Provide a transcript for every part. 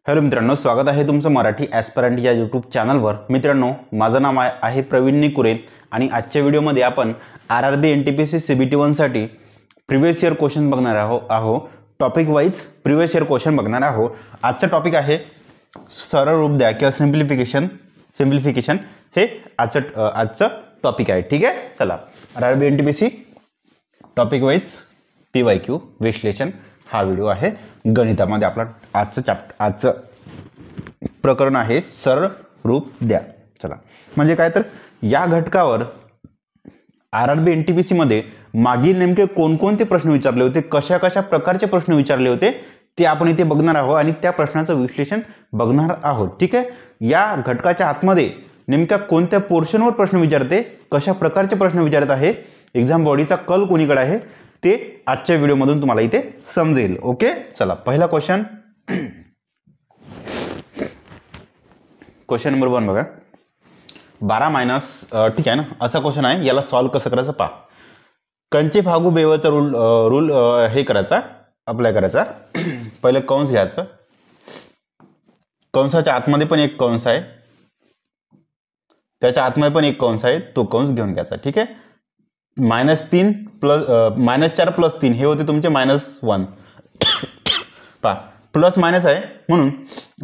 Hello मित्रांनो, स्वागत आहे तुमचं मराठी ॲस्पिरंट या यूट्यूब चॅनलवर। मित्रांनो, माझं नाव आहे प्रवीण निकुरे आणि आजच्या व्हिडिओमध्ये आपण RRB NTPC CBT 1 साठी प्रिव्हियस इयर क्वेश्चन बघणार आहोत। Topic wise previous year question बघणार आहोत। आजचा टॉपिक आहे सरळ रूप द्या किंवा सिम्प्लिफिकेशन हे आजचं टॉपिक आहे। ठीक आहे, चला RRB NTPC topic wise PYQ विश्लेषण हा व्हिडिओ आहे। गणितामध्ये आपला आजचं प्रकरण आहे सरळ रूप द्या। चला, म्हणजे काय तर या घटकावर RRB NTPC मध्ये मागील नेमके कोणकोणते प्रश्न विचारले होते, कशा कशा प्रकारचे प्रश्न विचारले होते ते आपण इथे बघणार आहोत आणि त्या प्रश्नाचं विश्लेषण बघणार आहोत। ठीक आहे, या घटकाच्या आतमध्ये नेमक्या कोणत्या पोर्शनवर प्रश्न विचारते, कशा प्रकारचे प्रश्न विचारत आहे, एक्झाम बॉडीचा कल कोणीकडे आहे ते आजच्या व्हिडिओमधून तुम्हाला इथे समजेल। ओके, चला पहिला क्वेश्चन नंबर 1 बघा। 12 मायनस ठीक आहे ना, असा क्वेश्चन आहे। याला सॉल्व कसं करायचं पहा। कंचे भागू बेवचा रूल हे करायचा, अप्लाय करायचा। पहिले कंस घ्यायचं, कंसाच्या आतमध्ये पण एक कंस आहे, त्याच्या आतमध्ये पण एक कंस आहे, तो कंस घेऊन घ्यायचा। ठीक आहे, -3 प्लस -4 प्लस 3 हे होते तुमचे -1 पहा, प्लस मायनस आहे म्हणून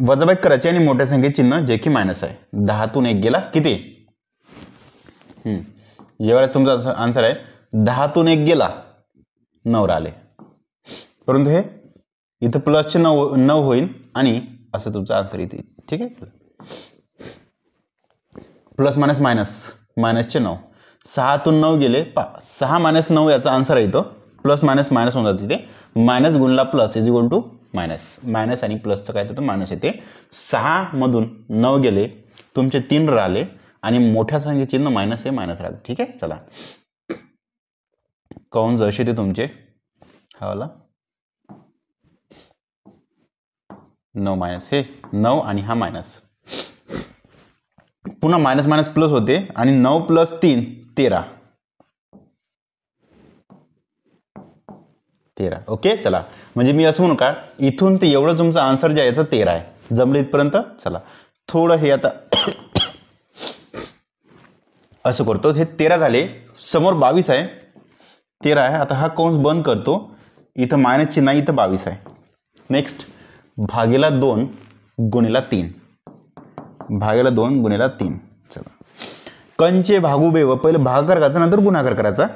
वजाबाकी करायची आणि मोठ्या संख्येचे चिन्ह जे की मायनस आहे। 10 तून 1 गेला किती, यावेळेस तुमचा आन्सर आहे 10 तून 1 गेला 9 राहिले, परंतु हे इथं प्लसचे 9 होईल आणि असं तुमचा आन्सर इथे। ठीक आहे, प्लस मायनस मायनसचे 9, 6 तून 9 गेले 6 - 9 याचा आन्सर आहे तो। प्लस मायनस मायनस होऊन जाते, ते मायनस गुणला plus is equal to minus आणि प्लसचं काय होतं मायनस येते। 6 मधून 9 गेले, तुमचे 3 राहिले आणि मोठ्या संख्ये चिन्ह मायनस हे मायनस राहिले। ठीक आहे, चला कंस जसे ते तुमचे हा वाला 9 मायनस हे 9 आणि हा मायनस, पुन्हा मायनस मायनस प्लस होते आणि 9 प्लस 3 13। ओके, चला म्हणजे मी असं म्हणू का इथून ते एवढं तुमचं आन्सर जे आहे याचं 13 आहे। जमलं इथपर्यंत? चला थोडं हे आता असं करतो, हे 13 झाले, समोर 22 आहे, 13 आहे। आता हा कंस बंद करतो, इथं मायनस चिन्ह, इथं 22 आहे। नेक्स्ट भागेला 2 गुणिला 3, भागेला 2 गुणिला 3। चला कंचे भागू बेव, पहिले भागाकार करायचा नंतर गुणाकार करायचा।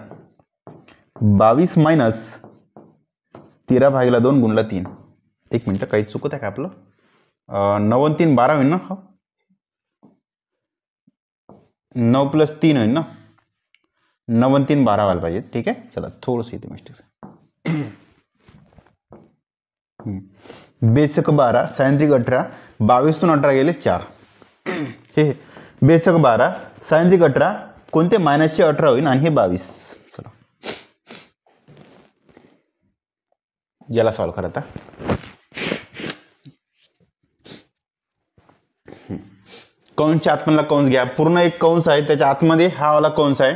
22 मायनस 13 भागेला 2 गुणिला 3। एक मिनिट, काही चुकत आहे का आपलं? 9 आणि 3 12 होईल ना? 9 प्लस 3 होईल ना? 9 आणि 3 12 व्हायला पाहिजे। ठीक आहे, चला थोडंसं इथे मिस्टेक। बेसक 12 सायंत्रिक 18, 22 तून 18 गेले 4। हे बेसक 12 सायंत्रिक 18, कोणते मायनसचे 18 होईल आणि हे 22। चला याला सॉल्व करा आता। कंसच्या आतमधला कंस घ्या, पूर्ण एक कंस आहे, त्याच्या आतमध्ये हा वाला कंस आहे,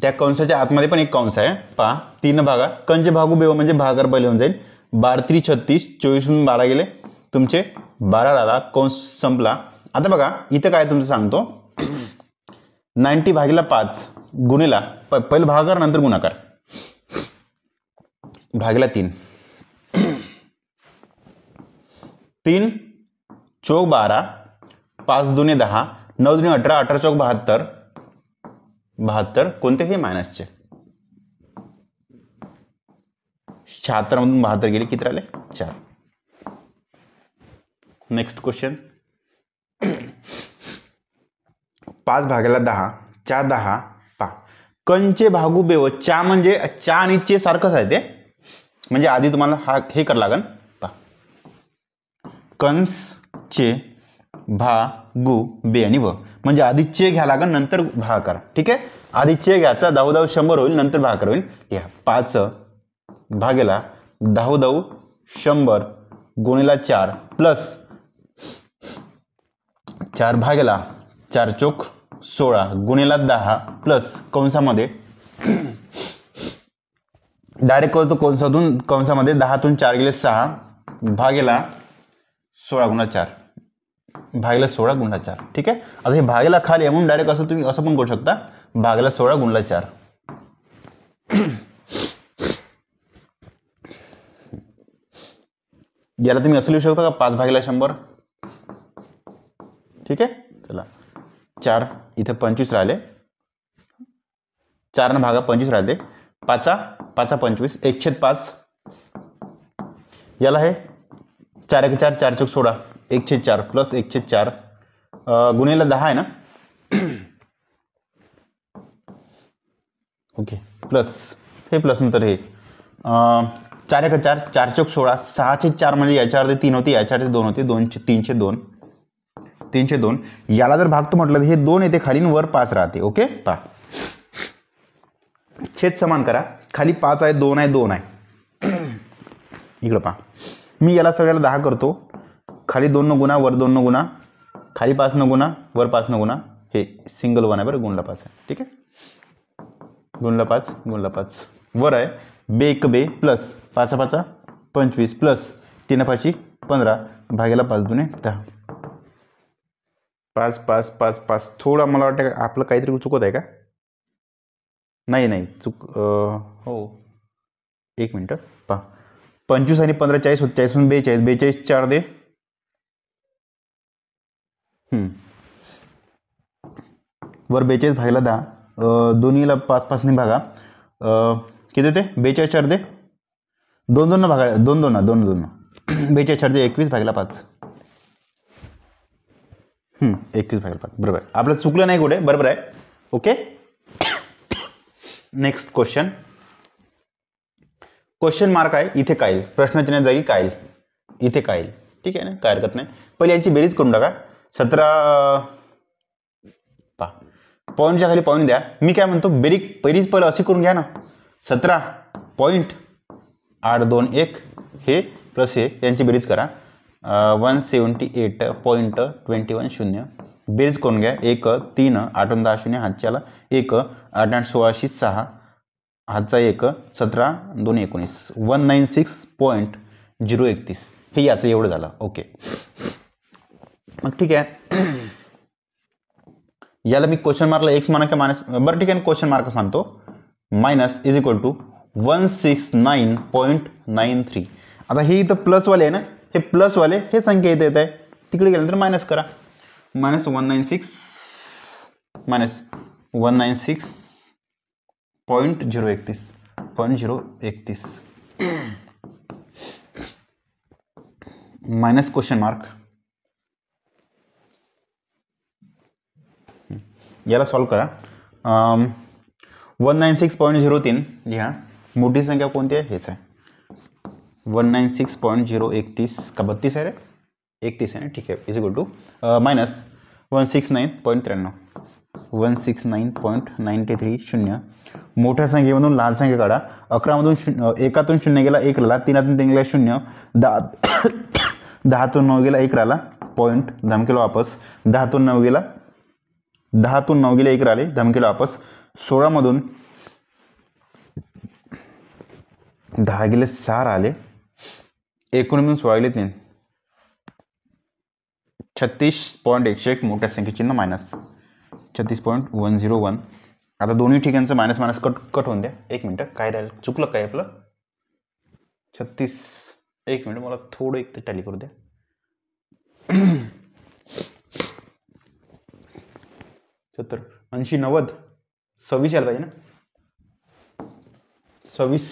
त्या कंसाच्या आतमध्ये पण एक कंस आहे। पहा 3 भागा, कंचे भागू बेव म्हणजे भागाकार पहिले होऊन जाईल। 12 3 36, 24 म्हणून 12 गेले तुमचे 12 राहिला, कंस संपला। आता बघा इथं काय तुमचं सांगतो, 90 भागीला 5 गुणिला पहिले भागाकार नंतर गुणाकार, भागीला 3, 3 चौक 12, 5 दूने 10, 9 दूने 18, 18 चौक 72, 72 कोणते हे मायनसचे। 76 मधून 72 गेले, किती राहिले 4। नेक्स्ट क्वेश्चन 5 भागेला 10, 4 10 पहा, कंचे भागू बेव, चा म्हणजे चा आणि चे सारखंच आहे ते, म्हणजे आधी तुम्हाला हा हे करावं लागेल। पहा कंस चे भागू बे आणि व म्हणजे आधी चे घ्या लागेल नंतर भागाकार। ठीक आहे, आधी चे घ्यायचा, 10 10 100 होईल, नंतर भागाकार होईल। घ्या 5 भागेला 10 10 100 गुणिला 4 प्लस 4 भागेला 4 चौक 16 गुणिला 10 प्लस कंसामध्ये डायरेक्ट करतो कंसामध्ये 10 तून 4 गेले 6, भागेला 16 गुणा 4 भागेला 16 गुणा 4. ठीक आहे. आता हे भागेला खाली आहे म्हणून डायरेक्ट असं तुम्ही असं पण करू शकता, भागेला 16 गुणला 4. याला तुम्ही असं लिहू शकता का 5 भागेला 100. ठीक आहे. चला 4 इथे 25 राहिले, 4 भागा 25 राहिले, 5 25 1/5. याला हे 4 1 4 4 चौक 16 1/4 प्लस 1/4 गुणिले 10 आहे ना. ओके प्लस हे प्लस नंतर हे 4 1 4 4 चौक 16 6/4 म्हणजे याच्यावर 3 होते, याच्यावर 2 होते, 302 302. याला जर भागतो म्हटलं तर हे 2 येते खाली वर 5 राहते. ओके पहा छेद समान करा, खाली 5 आहे 2 आहे 2 आहे. इकडं पहा मी याला सगळ्याला 10 करतो, खाली 2 न गुणा वर 2 न गुणा, खाली 5 न गुणा वर 5 न गुणा, हे सिंगल 1 आहे बरं, गुणला 5 आहे. ठीक आहे. गुणला 5 वर आहे 2 1 2 प्लस 5 5 25 प्लस 3 5 15 भागेला 5 2 10. 5 5 5 5 थोडा मला वाटतं आपलं काहीतरी चुकत आहे का. नाही चूक हो एक मिनटं पहा 25 आणि 15 40 होते, 40 म्हणून 42 4 दे. वर 42 भागेला 10 दोन्हीला 5 5 ने भागा किती होते 42 4 दे 2 2 न भागा 2 2 2 2 42 4 दे 21 भागेला 5. 21 भागेला 5 बरोबर आहे. आपलं चुकलं नाही कुठे, बरोबर आहे. ओके नेक्स्ट क्वेश्चन मार्क आहे इथे काय, प्रश्नचिन्ह जागी काय, इथे काय. ठीक आहे ना, काय हरकत नाही. पहिले यांची बेरीज करून टाका. 17 पहा पॉईंटच्या खाली पॉईंट द्या. मी काय म्हणतो बेरीज पहिलं अशी करून घ्या ना, 17.821 हे प्लस हे यांची बेरीज करा 178.21 बेरीज करून घ्या. 1 3 8 10 0 हातच्याला 1 8 8 16 6 हातचा 1 17 2 19 196.031 हे याचं एवढं झालं. ओके मग ठीक आहे. याला मी क्वेश्चन मार्कला एक्स माना का मायनस, बरं ठीक आहे क्वेश्चन मार्क मानतो. Minus is equal to 169.93. आता हे इथं प्लसवाले आहे ना, हे प्लसवाले हे संख्या इथे येत आहे, तिकडे गेल्यानंतर मायनस करा. Minus 196.031 minus question mark. याला सॉल्व करा. 196.003 लिहा. मोठी संख्या कोणती आहे, हेच आहे 196.031 का 32 आहे रे, 31 आहे ना. ठीक आहे इज इक्वल टू मायनस 169.93 169.93 मोठ्या संख्येमधून लहान संख्या काढा. 11मधून 1तून 0 गेला 1 राहिला, 3तून 3 गेला 0, 10तून 9 गेला 1 राहिला पॉईंट, धमकेला वापस 10तून 9 गेला 1 राहिले, धमकेला वापस 16मधून 10 गेले 6 राहिले, 19मधून 16 गेले 3, 36.101 मोठ्या संख्येचिन्ह मायनस 36.101. आता दोन्ही ठिकाणचं मायनस मायनस कट होऊन द्या. एक मिनटं काय राहिलं, चुकलं काय आपलं 36. एक मिनिट मला थोडं एक टॅली करू द्या. 70 80 90 26 यायला पाहिजे ना, 26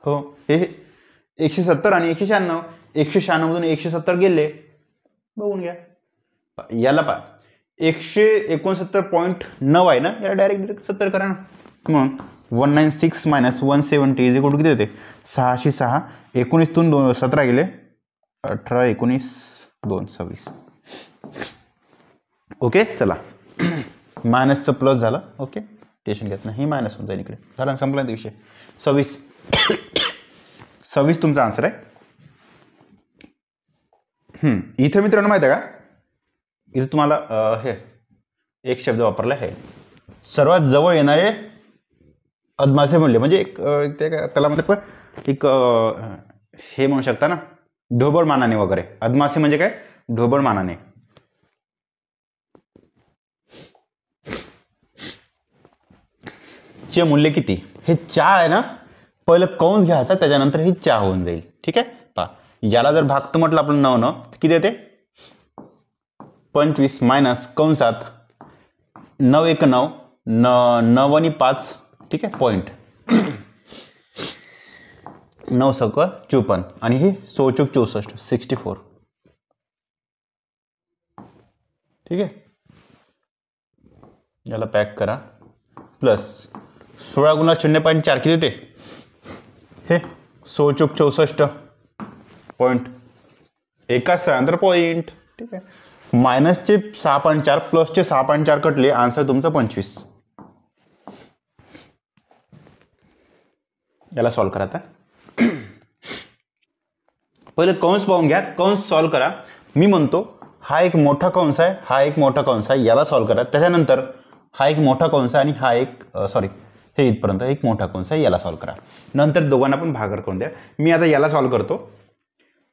हो. हे 170 आणि 196, 196 मधून 170 गेले, बघून घ्या. याला पहा 169.9 आहे ना, याला डायरेक्ट 70 करा ना. मग 196 मायनस 170 इज इक्वल टू किती होते 606. 19तून 17 गेले 18 19 2 26. ओके चला मायनसचं प्लस झालं. ओके टेन्शन घ्यायचं नाही, हे मायनस होऊन जाईल इकडे. झालं संपला विषय. 26 तुमचा आन्सर आहे. इथे मित्रांनो माहिती आहे का, इथे तुम्हाला हे एक शब्द वापरला आहे, सर्वात जवळ येणारे अदमासे मूल्य, म्हणजे एक त्याला म्हणजे एक हे म्हणू शकता ना, ढोबळ मानाने वगैरे. अदमासे म्हणजे काय, ढोबळ मानाने. चे मूल्य किती, हे चा आहे ना, पहिलं कंस घ्यायचा, त्याच्यानंतर ही चा होऊन जाईल. ठीक आहे. पहा, याला जर भागतो म्हटलं आपण 9 न, किती येते 25 मायनस कंसात 9 1 9 9 आणि 5. ठीक आहे. पॉईंट 9 सक 54 आणि हे 16 चौक 64 64. ठीक आहे. याला पॅक करा. प्लस 16 गुणा 0.4 किती होते, हे 16 चौक 64 पॉईंट एका स्थळांतर पॉईंट. ठीक आहे. मायनसचे 6.4 प्लसचे 6.4 कटले, आन्सर तुमचं 25. याला सॉल्व करा. आता पहिले कंस पाहून घ्या, कंस सॉल्व करा. मी म्हणतो हा एक मोठा कंस आहे, हा एक मोठा कंस आहे, याला सॉल्व करा. त्याच्यानंतर हा एक मोठा कंस आहे आणि हा एक हे इथपर्यंत एक मोठा कंस आहे, याला सॉल्व करा. नंतर दोघांना पण भागाकार करून द्या. मी आता याला सॉल्व करतो.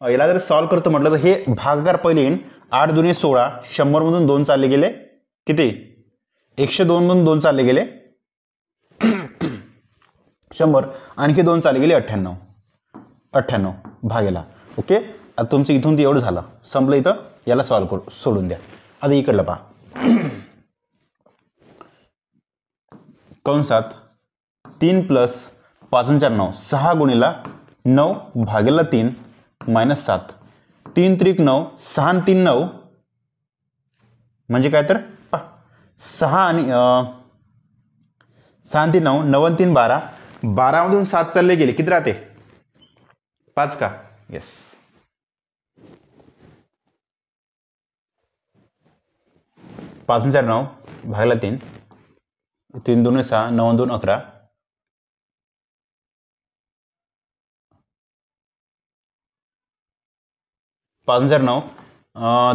याला जर सॉल्व करतो म्हटलं तर हे भागाकार पहिले येईन. 8 दुणे 16, 100 मधून 2 चालले गेले, किती 102 मधून 2 चालले गेले 100, आणखी 2 चालले गेले 98 भागेला. ओके. आता तुमचं इथून ते एवढं झालं, संपलं इथं. याला सॉल्व करू, सोडून द्या. आता इकडलं पहा, कंसात 3 प्लस 5 4 9, 6 गुणिला 9 भागेला 3 मायनस 7, 3 त्रिक 9, 6 आणि 3 9, म्हणजे काय तर 6 आणि 6 आणि 3 9, 9 आणि 3 12, 12 मधून 7 चालले गेले, किती राहते 5 का. येस. पाच 4 9 भागला 3, 3 2 6, 9 2 11, 5 4 9,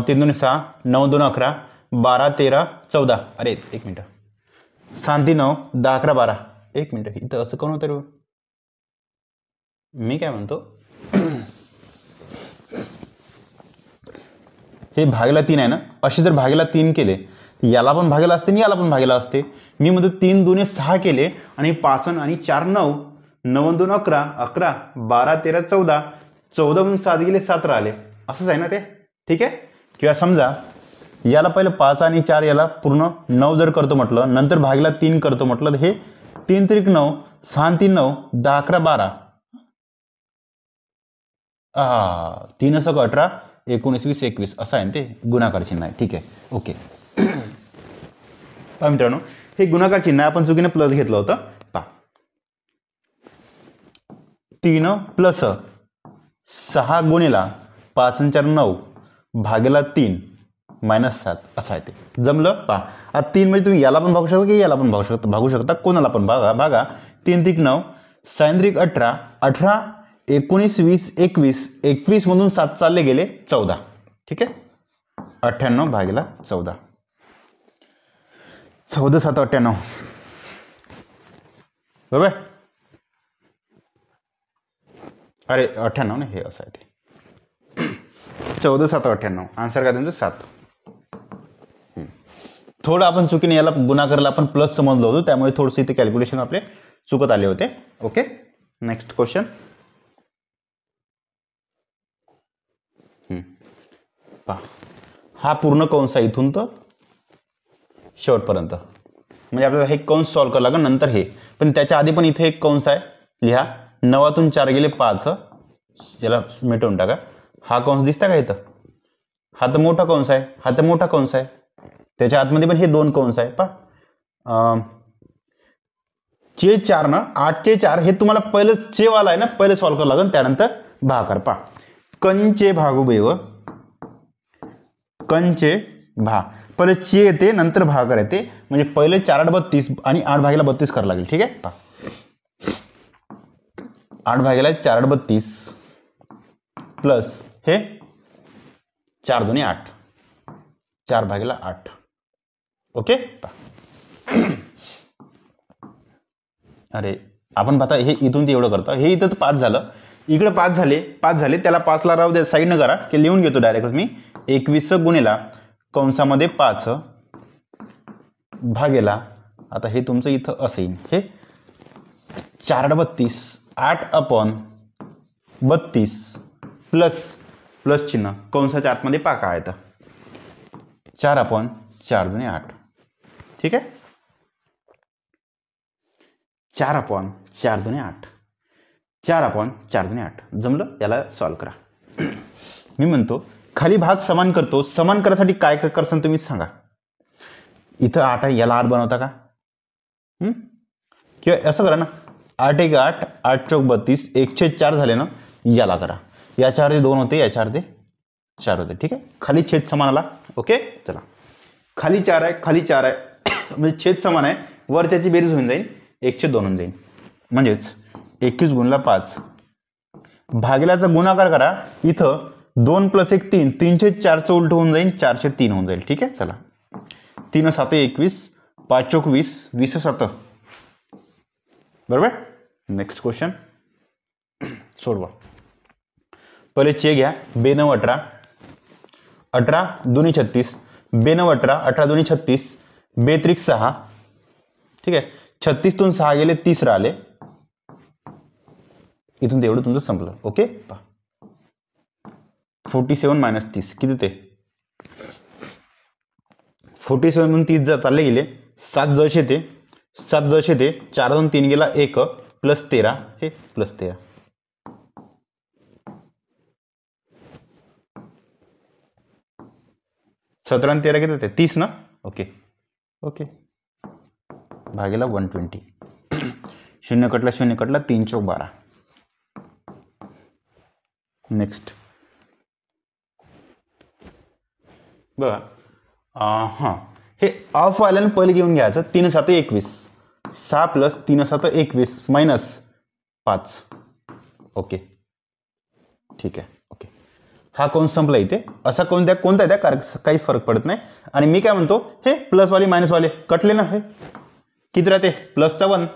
3 2 6, 9 2 11, 12 13 14. अरे एक मिनिट, 6 3 9, 10 11 12. एक मिनिट, इथं असं कोण होतं रे. मी काय म्हणतो, हे भागेला 3 आहे ना, असे जर भागेला 3 केले, याला पण भागेला असते आणि याला पण भागेला असते. मी म्हणतो 3 2 6 केले आणि 5 आणि 4 9, 9 2 11 11, 12 13 14, 14 मधून 7 गेले 7 राहिले, असंच आहे ना ते. ठीक आहे. किंवा समजा याला पहिलं 5 आणि 4, याला पूर्ण 9 जर करतो म्हटलं, नंतर भागेला 3 करतो म्हटलं, तर हे 3 त्रिक 9, 6 आणि 3 9, 10 11 12, 3 असं 18, 19 20 21 असं आहे ते गुणाकार चिन्ह आहे. ठीक आहे. ओके. पहा मित्रांनो, हे गुणाकार चिन्ह आपण चुकीने प्लस घेतलं होतं. पहा, 3 प्लस 6 गुणिला 5 4 9 भागेला 3 मायनस 7 असं आहे ते. जमलं. पहा, आता 3 म्हणजे तुम्ही याला पण भागू शकता की याला पण भागू शकता, कोणाला पण भागा. 3 त्रिक 9, 6 त्रिक 18, 18 19 20 21, 21 मधून 7 चालले गेले 14. ठीक आहे. 98 भागेला 14, 14 7 98, बरोबर. अरे 98 ना, हे असं आहे ते 14 7 98. आन्सर काय तुमचं 7. थोडं आपण चुकीने याला गुणाकारला आपण प्लस समजलो होतो, त्यामुळे थोडंसं इथे कॅल्क्युलेशन आपले चुकत आले होते. ओके. Next question. पहा, हा पूर्ण कंस आहे इथून तर शेवटपर्यंत, म्हणजे आपल्याला हे कंस सॉल्व करावं लागेल नंतर हे. पण त्याच्या आधी पण इथे एक कंस आहे, लिहा. 9तून 4 गेले 5, याला मिटवून टाका. हा कंस दिसता का इथं, हा तर मोठा कंस आहे, हा तर मोठा कंस आहे, त्याच्या आतमध्ये पण हे 2 कंस आहे. पहा, चे 4 ना, 8 चे 4 हे तुम्हाला पहिलं चेवाला आहे ना, पहिले सॉल्व करावं लागेल, त्यानंतर भागाकार. पहा, कंचे भागुबेव, कंचे भा, पहिले चे येते नंतर भागाकार येते, म्हणजे पहिले 4 8 32 आणि 8 भागेला 32 करावं लागेल. ठीक आहे. पहा, 8 भागेला 4 8 32 प्लस हे 4 2 8, 4 भागेला 8. ओके. अरे आपण पाहता हे इथून ते एवढं करतो, हे इथं 5 झालं, इकडे 5 झाले, त्याला 5ला राहू दे, साईडनं करा की लिहून घेतो डायरेक्ट मी 21 गुणिला कंसामध्ये 5 भागेला, आता हे तुमचं इथं असेल हे 4/32 8/32 प्लस चिन्ह कंसाच्या आतमध्ये पा काय आहे 4/4 दुणे 8. ठीक आहे, 4/4 दुणे 8, 4/4 दुणे 8. जमलं, याला सॉल्व करा. मी म्हणतो खाली भाग समान करतो, समान करायसाठी काय काय करसान तुम्ही सांगा. इथं 8 आहे, याला 8 बनवता का? किंवा असं करा ना, 8 1 8, 8 चौक 32, 1/4 झाले ना, याला करा. याच्यावर ते 2 होते, याच्यावर ते 4 होते. ठीक आहे, खाली छेद समान आला. ओके, चला, खाली 4 आहे, खाली 4 आहे म्हणजे छेद समान आहे, वरच्याची बेरीज होऊन जाईल, 1/2 होऊन जाईल. म्हणजेच 21 गुणला 5 भागिल्याचा गुणाकार करा. इथं 2 + 1 3, 3/4 उलट होऊन जाईल, 4/3 होऊन जाईल. ठीक आहे, चला, 3 7 21, 5 चौक 20, 20 7 बरोबर. नेक्स्ट क्वेश्चन सोडवा. पहिले चे घ्या, 2 9 18, 18 2 36, 2 9 18, 18 2 36, 2 त्रिक 6. ठीक आहे, 36 तून 6 गेले, 30 राहिले, इथून तेवढं तुमचं संपलं. ओके, 47 - 30 किती ते 47 म्हणून 30 जर चालले गेले, 7 जसे ते 4 2 3 गेला 1 प्लस 13, हे प्लस 13. सतरा आणि 13 किती होते 30 ना. ओके ओके, भागेला 120, 0 कटला 0 कटला, 3 चौक 12. नेक्स्ट बघा, हां, हे ऑफ वाल्यानं पहिले घेऊन घ्यायचं. 3 7 21, 6 + 3 7 21 मायनस 5. ओके, ठीक आहे. ओके, हा कोण संपला इथे, असा कोणता आहे त्या काही फरक पडत नाही. आणि मी काय म्हणतो, हे प्लसवाले मायनसवाले कटले ना, हे किती राहते प्लसचा 1,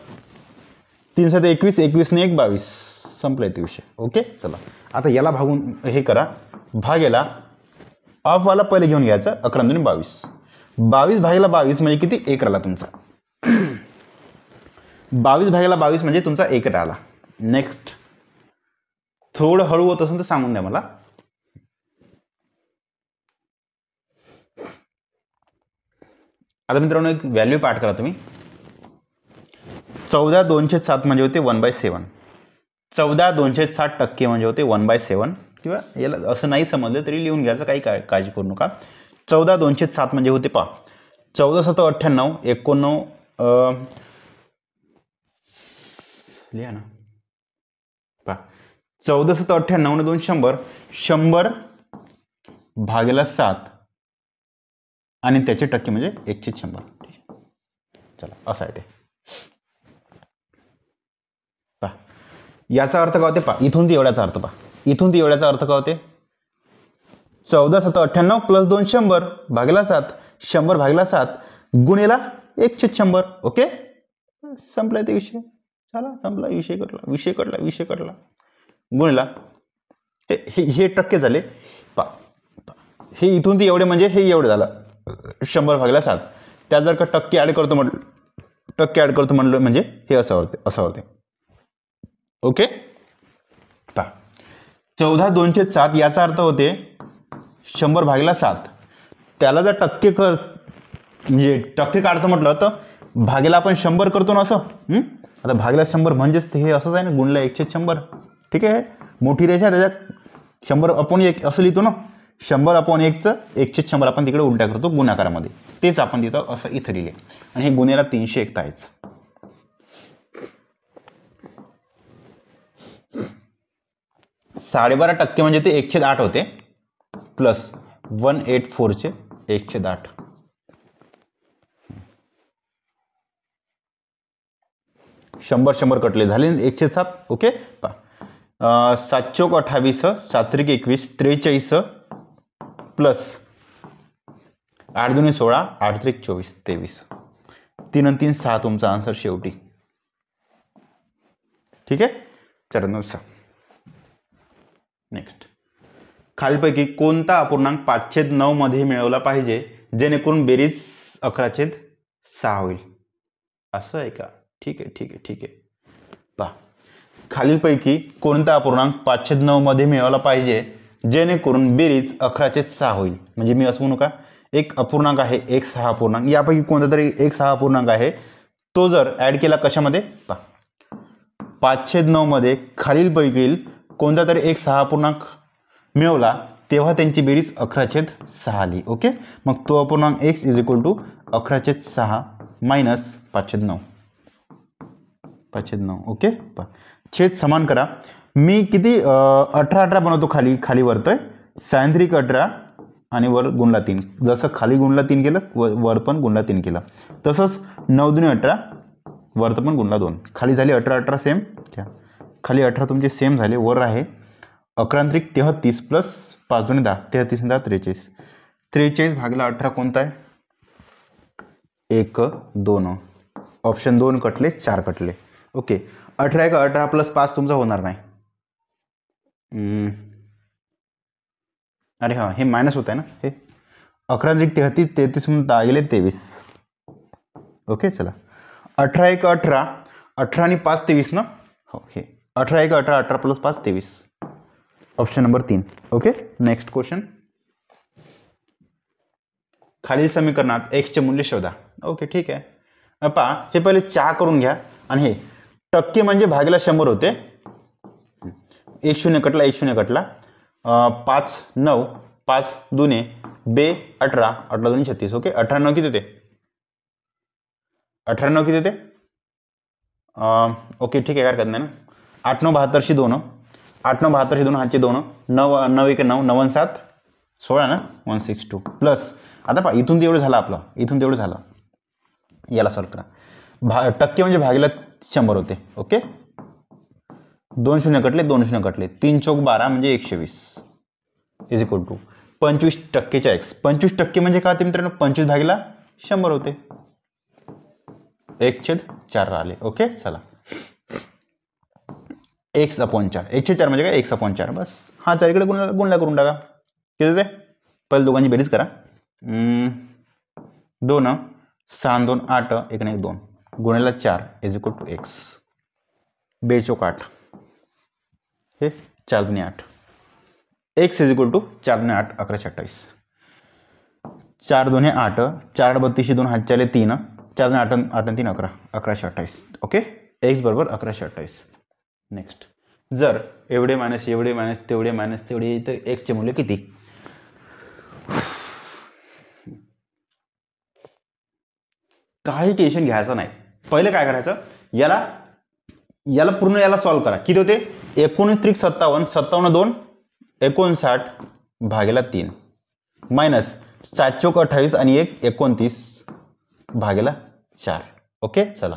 3 7 21, 21 ने 1 22, संपला ते विषय. ओके, चला, आता याला भागून हे करा, भागेला ऑफवाला पहिले घेऊन घ्यायचं, 11 2 22, 22 भागेला 22 म्हणजे किती 1 राहिला तुमचा. 22 भागेला 22 म्हणजे तुमचा 1 राहिला. नेक्स्ट, थोडं हळू होत असेल तर सांगून द्या मला. आता मित्रांनो एक व्हॅल्यू पाठ करा तुम्ही. 14 2/7 म्हणजे होते 1/7. 14 2/7% म्हणजे होते 1/7. किंवा याला असं नाही समजलं तरी लिहून घ्यायचं, काही काळजी करू नका. 14 2/7 म्हणजे होते 14 7 98, 89 लिहा ना, 14 7 98 ने 2 100, 100 भागेला 7 आणि त्याचे टक्के म्हणजे 1/100. चला, असं आहे ते. याचा अर्थ काय होते इथून ती एवढ्याचा अर्थ इथून ती एवढ्याचा अर्थ काय होते, 14 7 98 + 2 100 भागेला 7, 100 भागेला 7 गुणेला 1/100. ओके, संपलाय ते विषय. चला, संपला विषय, कटला गुणेला हे टक्के झाले. हे इथून ती एवढे म्हणजे हे एवढे झालं, 100 भागेला 7. त्या जर का टक्के ऍड करतो म्हणलं म्हणजे हे असं होते. ओके, 14 2/7 याचा अर्थ होते 100 भागेला 7. त्याला जर टक्के काढतो म्हटलं तर भागेला आपण 100 करतो ना असं. आता भागेला 100 म्हणजेच हे असंच आहे ना, गुणला 1/100. ठीक आहे, मोठी रेषा त्याच्यात 100/1 असं लिहितो ना. 100/1चं 1/100 आपण तिकडे उलट्या करतो गुणाकारामध्ये, तेच आपण तिथं असं इथं लिहिले. आणि हे गुन्हेला 301 आहेच. 12.5% म्हणजे ते 1/8 होते, प्लस 184चे 1/8. 100 कटले झाले 107. ओके, 7 चौक 28, 7 त्रिक 21, 43 प्लस 8 2 16, 8 त्रिक 24, 23. 3 आणि 3 6 तुमचा आन्सर शेवटी. ठीक आहे. चला 9. नेक्स्ट, खालीलपैकी कोणता अपूर्णांक 5/9 मध्ये मिळवला पाहिजे जेणेकरून बेरीज 11/6 होईल? असं आहे का? ठीक आहे. पहा, खालीलपैकी कोणता अपूर्णांक 5/9 मध्ये मिळवला पाहिजे जेणेकरून बेरीज 11/6 होईल? म्हणजे मी असं म्हणू का, एक अपूर्णांक आहे x हा अपूर्णांक, यापैकी कोणता तरी x हा अपूर्णांक आहे, तो जर ऍड केला कशामध्ये? पहा, 5/9 मध्ये खालीलपैकी कोणता तरी x हा अपूर्णांक मिळवला तेव्हा त्यांची बेरीज 11/6 आली. ओके, मग तो अपूर्णांक x = 11/6 मायनस 5/9. ओके, छेद समान करा. मी किती 18 बनवतो, खाली वरतोय सायंत्रिक 18 आणि वर गुणला 3. जसं खाली गुणला 3 केलं वर पण गुणला 3 केलं, तसंच 9 दुनी 18 वर पण गुणला 2. खाली झाली 18 सेम, खाली 18 तुमचे सेम झाले. वर आहे 11 × 33 प्लस 5 दुनी 10, 33 10 43. 43 भागला 18 कोणता आहे? 1 2. ऑप्शन 2 कटले, 4 कटले. ओके, 18 × 18 प्लस 5 तुमचा होणार नाही. अरे हां, हे मायनस होत आहे ना. हे 11 × 33 33 म्हणून गेले 23. ओके, चला 18 × 18 18 आणि 5 23 ना. हो, हे 18 × 18 18 plus 5 23. Option number 3. Okay, next question. खालील समीकरणात x चे मूल्य शोधा. ओके, ठीक आहे. पहा, हे पहिले चहा करून घ्या आणि हे टक्के म्हणजे भागीला 100 होते. 1 0 कटला 1 0 कटला. 5 9 5 2 बे 18 18 2 36. ओके, 18 9 किती होते? 18 9 किती होते? ओके, ठीक आहे, काय हरकत नाही ना. 8 9 72 2. 8 9 72 2 हातचे 2. 9 9 1 9 9 7 16 ना. 162 प्लस. आता पहा, इथून तेवढं झालं आपलं, इथून तेवढं झालं. याला सॉल्व करा. टक्के म्हणजे भागीला 100 होते. ओके, 2 0 कटले 2 0 कटले. 3 चौक 12 म्हणजे 120 = 25% x. 25% म्हणजे काय होते मित्रांनो? 25 भागीला 100 होते. 1/4 राहिले. ओके, चला x/4. 1/4 म्हणजे काय? x/4. बस हा 4 इकडे गुणला करून टाका. किती होते? पहिले दोघांची बेरीज करा. 2 6 2 8 1 1 2 गुणिले 4 = x. 2 चौक 8 हे 4 2 8. x = 4 2 8 11/28. 4 2 8 4 32 2 हात चाले 3 4 2 8 8 3 11 11/28. Okay, x = 11/28. नेक्स्ट, जर एवढे मायनस एवढे मायनस तेवढे मायनस तेवढे, तर x चे मूल्य किती? काही टेन्शन घ्यायचं नाही. पहिले काय करायचं, याला पूर्ण याला सॉल्व करा. किती होते? 19 × 57 57 2 59 भागीला 3 मायनस 7 चौक 28 आणि 1 29 भागीला 4. ओके, चला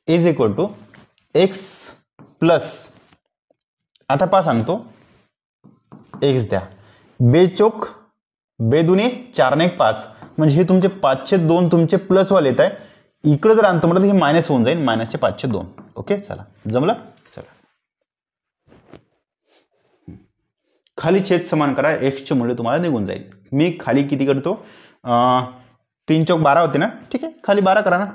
= x प्लस, आता पहा सांगतो, x द्या. 2 चौक 2 दुने 4 ने 1 5 म्हणजे हे तुमचे 5/2 तुमचे प्लस वाले येत आहे. इकडे जर आणतो म्हटलं तर हे मायनस होऊन जाईल, -चे 5/2. ओके, चला जमलं. चला खाली छेद समान करा, x चे मूल्य तुम्हाला निघून जाईल. मी खाली किती करतो? 3 चौक 12 होते ना. ठीक आहे, खाली 12 करा ना.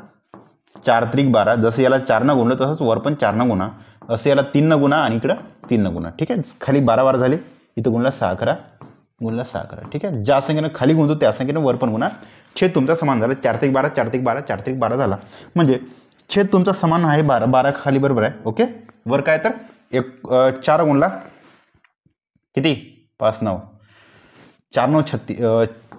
4 त्रिक 12. जसं याला 4 न गुणलं तसंच वर पण 4 न गुणा. असं याला 3 न गुणा आणि इकडं 3 न गुणा. ठीक आहे, खाली 12 12 झाले. इथं गुणला 6 करा, गुणला 6 करा. ठीक आहे, ज्या संख्येनं खाली गुणतो त्या संख्येनं वर पण गुणा. छेद तुमचा समान झाला. 4 त्रिक 12 4 त्रिक 12 4 त्रिक 12 झाला. म्हणजे छेद तुमचा समान आहे 12 12 खाली बरोबर आहे. ओके, वर काय तर 4 गुणला किती? 5 9 4 9 36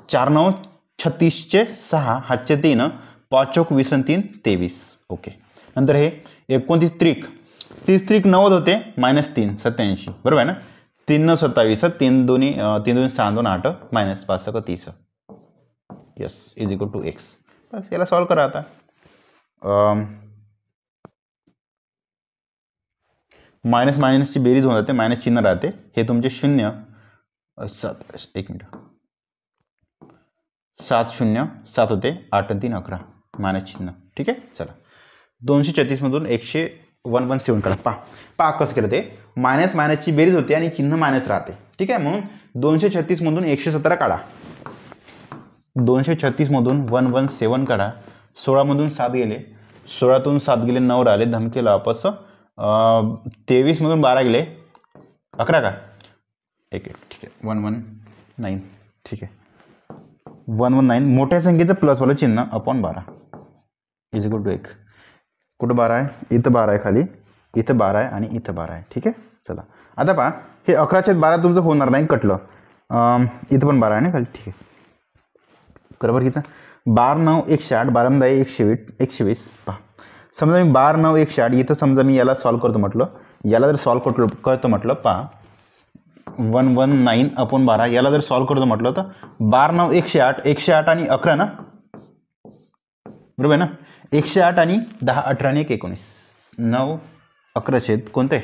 4 9 36 चे 6 हातचे 3 5 चौक 20 आणि 3 23. ओके, नंतर हे 29 त्रिक 30 त्रिक 90 होते, -3 87 बरोबर आहे ना. 3 9 27 3 2 6 2 8 मायनस 5 6 30. Yes, = x. बस याला सॉल्व करा. आता मायनस मायनसची बेरीज होऊन जाते, मायनस चिन्ह राहते. हे तुमचे 0 7 1 मिनिट 7 0 7 होते, 8 आणि 3 11 मायनस चिन्ह. ठीक आहे, चला 236 मधून 100 117 करा. पहा कसं केलं ते, मायनस मायनसची बेरीज होते आणि चिन्ह मायनस राहते. ठीक आहे, म्हणून 236 मधून 117 काढा. 236 मधून 117 काढा. 16 मधून 7 गेले, 16तून 7 गेले 9 राहिले, धमकेला वापस. 23 मधून 12 गेले 11 का, एक ठीक आहे 119. ठीक आहे 119, मोठ्या संख्येचं प्लसवालं चिन्ह अपॉन 12 इज इक्वल टू 1. कुठं 12 आहे, इथं 12 आहे, खाली इथं 12 आहे आणि इथं 12 आहे. ठीक आहे, चला आता पहा हे 11/12 तुमचं होणार नाही, कटलं. इथं पण 12 आहे ना खाली. ठीक आहे, बरोबर. किती 12 9 108, 12 10 120. पहा समजा मी 12 9 108, इथं समजा मी याला सॉल्व करतो म्हटलं, याला जर सॉल्व करतो म्हटलं, पहा 119 अपॉन 12, याला जर सॉल्व करतो म्हटलं तर 12 9 108, 108 आणि 11 ना, बरोबर आहे ना. 108 आणि 10 18 आणि 1 19, 9 11 छेद कोणते,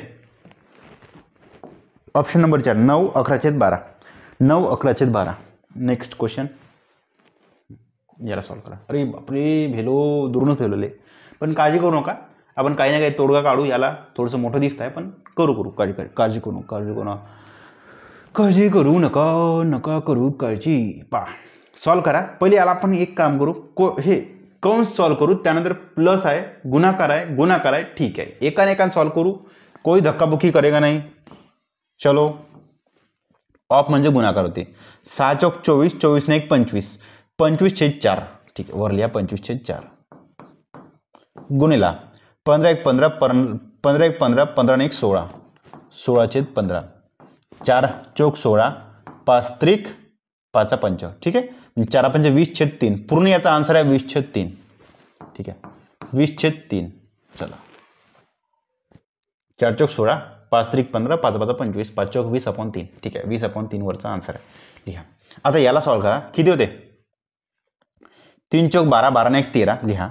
ऑप्शन नंबर 4 9 11 छेद 12, 9 11 छेद 12. नेक्स्ट क्वेश्चन, याला सॉल्व करा. अरे बापरे, भेलो दुरूनच भेलोले, पण काळजी करू नका, आपण काही ना काही तोडगा काढू. याला थोडंसं मोठं दिसत आहे पण करू काळजी करू नका करू काळजी. पहा सॉल्व करा. पहिले याला आपण एक काम करू, हे कंस सॉल्व करू, त्यानंतर प्लस आहे, गुणाकार आहे. ठीक आहे, एकाने सॉल्व करू, कोई धक्काबुक्की करेगा नाही. चलो, ऑफ म्हणजे गुणाकार होते. 6 चौक 24, 24 ने 1 25, 25/4. ठीक आहे, वर लिहा 25/4. गुणिला 15 1 15, 15 1 15, 15 ने 1 16, 16/15. 4 चौक 16, 5 त्रिक 5 5. ठीक आहे, 4 5 20/3. पूर्ण याचा आन्सर आहे 20/3. ठीक आहे, 20/3. चला, 4 चौक 16, 5 त्रिक 15, 5 5 25, 5 चौक 20/3. ठीक आहे, 20/3 वरचा आन्सर आहे. लिहा. आता याला सॉल्व करा. किती होते, 3 चौक 12, 12 ने 1 13. लिहा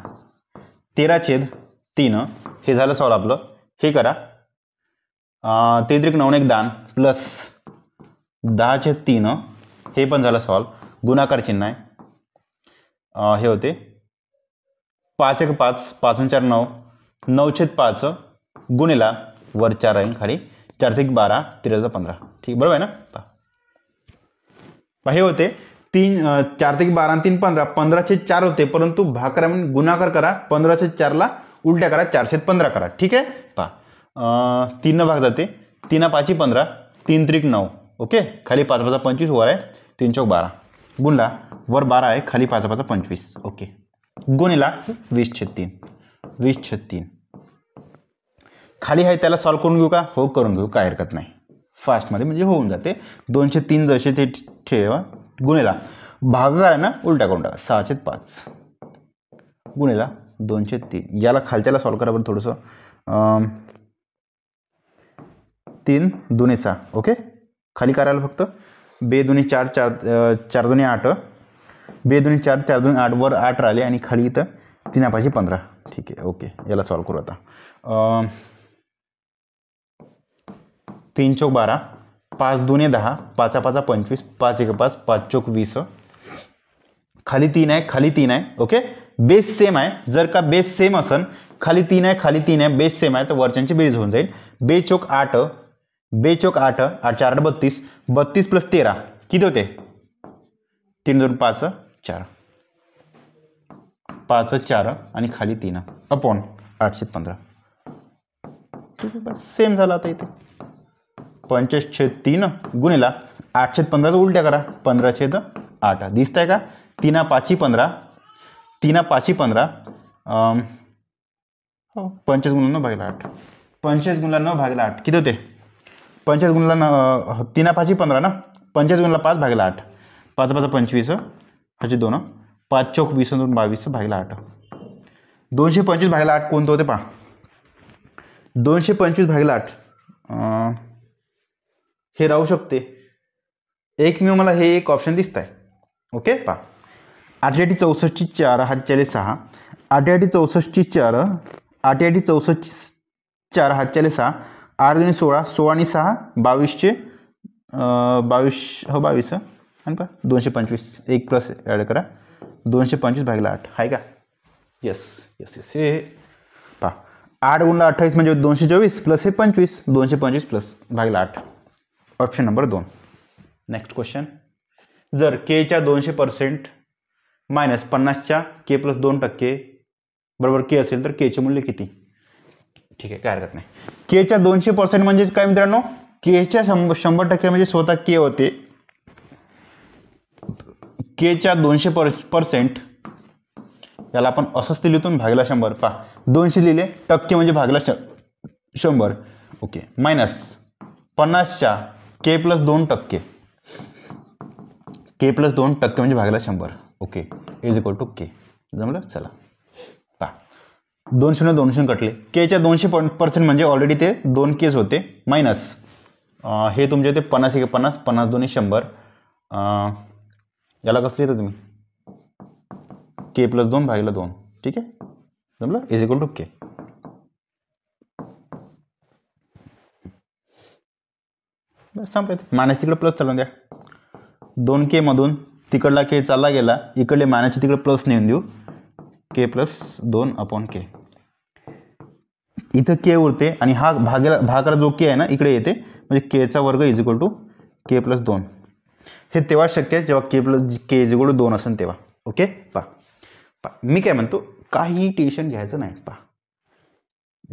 13/3. हे झालं सॉल्व आपलं. हे करा 3 त्रिक 9 ने 1 10 प्लस 10/3. हे पण झालं सॉल्व. गुणाकार चिन्ह आहे. हे होते 5 1 5, 5 4 9, 9/5 गुणिला वर 4 राहील, खाली 4 त्रिक 12, 13 15. ठीक, बरोबर आहे ना. हे होते 4 त्रिक 12 3 15, 15/4 होते, परंतु भाग करा म्हणून गुणाकार करा. 15/4 ला उलट्या करा, 4/15 करा. ठीक आहे, पहा 3 भाग जाते, 3 5 15, 3 त्रिक 9. ओके, खाली 5 5 25, वर आहे 3 चौक 12. गुणला वर 12 आहे, खाली 5 5 25. ओके, गुणिला 20/3. 20/3 खाली आहे, त्याला सॉल्व करून घेऊ का, हो करून घेऊ, काय हरकत नाही. फास्टमध्ये म्हणजे होऊन जाते. 203 जसे ते ठेवा. गुणिला भागाकार आहे ना, उलटा करून टाका. 6/5 गुणिला 203. याला खालच्याला सॉल्व करा बरं थोडंसं. 3 2 6. ओके, खाली करायला फक्त 2 2 4 4 2 8, 2 2 4 4 2 8, वर 8 राहिले आणि खाली इथं 3 5 15. ठीक आहे, ओके, याला सॉल्व करू आता. 3 चौक 12, 5 2 10, 5 5 25, 5 1 5, 5 चौक 20. खाली 3 आहे. ओके, बेस सेम आहे. जर का बेस सेम असेल, खाली 3 आहे, बेस सेम आहे, तर वरच्यांची बेरीज होऊन जाईल. 2 चौक 8, 2 चौक 8, 8 4 32, 32 प्लस 13 किती होते, 3 2 5 4, 5 4 आणि खाली 3 अपॉन 8/15. ठीक आहे, बस सेम झालं. आता इथे 25/3 गुणिला 8/15 उलट्या करा, 15/8. दिसतंय का, 3 5 15, 3 5 15, 25 गुणिले 9 भागिले 8, 25 गुणिले 9 भागिले 8 किती होते, 25 गुणिले 3 5 15 ना, 25 गुणिले 5 भागिले 8, 5 5 25, ह्याचे 2, 5 चौक 20 22 भागिले 8. 225 भागिले 8 कोणतं होते पहा, 225 भागिले 8 हे राहू शकते. एकमेव मला हे एक ऑप्शन दिसत आहे. ओके, पहा 8 8 64 4 हातच्याले 6, 8 8 64 4, 8 8 64 4 हातच्याले 6, 8 2 16, 16 आणि 6 22 हो 22 आणि पहा 225 1 प्लस ॲड करा, 225 भागिले 8 आहे का. येस येस येस, हे पहा 8 गुणला 28 म्हणजे 224 प्लस हे 25, 225 प्लस भागिले 8. Option number 2. नेक्स्ट क्वेश्चन, जर केच्या 200% मायनस 50च्या के प्लस 2% बरोबर के असेल तर केचे मूल्य किती? ठीक आहे, काय हरकत नाही. केच्या 200% म्हणजे काय मित्रांनो, केच्या 100% म्हणजे स्वतः के होते. केच्या 200% याला आपण असंच लिहितो भागिला 100. पहा 200 लिहिले, टक्के म्हणजे भागिला 100. ओके, मायनस 50च्या के प्लस 2%, के प्लस 2% म्हणजे भागिला 100. ओके, इज इक्वल टू के. जमलं? चला पहा 200 200 कटले. केच्या 200% म्हणजे ऑलरेडी ते 2 केस होते. मायनस हे तुमचे ते 50 1 50, 50 2 100. याला कसं लिहितं तुम्ही? के प्लस 2 भागिला 2. ठीक आहे, जमलं? इज इक्वल टू के. संपले. मायनस तिकडे प्लस चालवून द्या. 2K मधून तिकडला के चालला गेला, इकडले मायनसचे तिकडे प्लस नेऊन देऊ. के प्लस 2 अपॉन के. इथं के उरते आणि हा भागाला जो के आहे ना इकडे येते, म्हणजे केचा वर्ग is equal to K plus 2. हे तेव्हा शक्य आहे जेव्हा के इज इक्वल टू 2 असेल तेव्हा. ओके, पहा मी काय म्हणतो, काही टेन्शन घ्यायचं नाही. पहा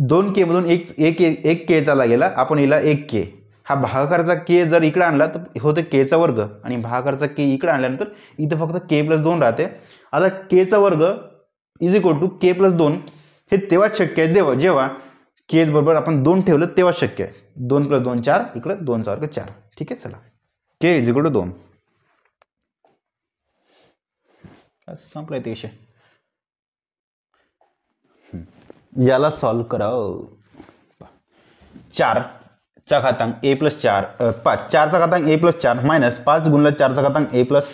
2K मधून एक के चालला गेला, आपण याला 1K. हा भागाकारचा के जर इकडे आणला तर होतं केचा वर्ग, आणि भागाकारचा के इकडे आणल्यानंतर इथं फक्त के प्लस 2 राहते. आता केचा वर्ग is equal to K plus 2 हे तेव्हाच शक्य आहे जेव्हा के बरोबर आपण 2 ठेवलं तेव्हा शक्य आहे. 2 प्लस 2 4, इकडे 2 चा वर्ग 4. ठीक आहे, चला के इज इक्वल टू 2. संपलाय ते विषय. याला सॉल्व करा. 4 चा घातांक ए प्लस 4, 4 चा घातांक ए प्लस 4 मायनस 5 गुणला 4 चा घातांक ए प्लस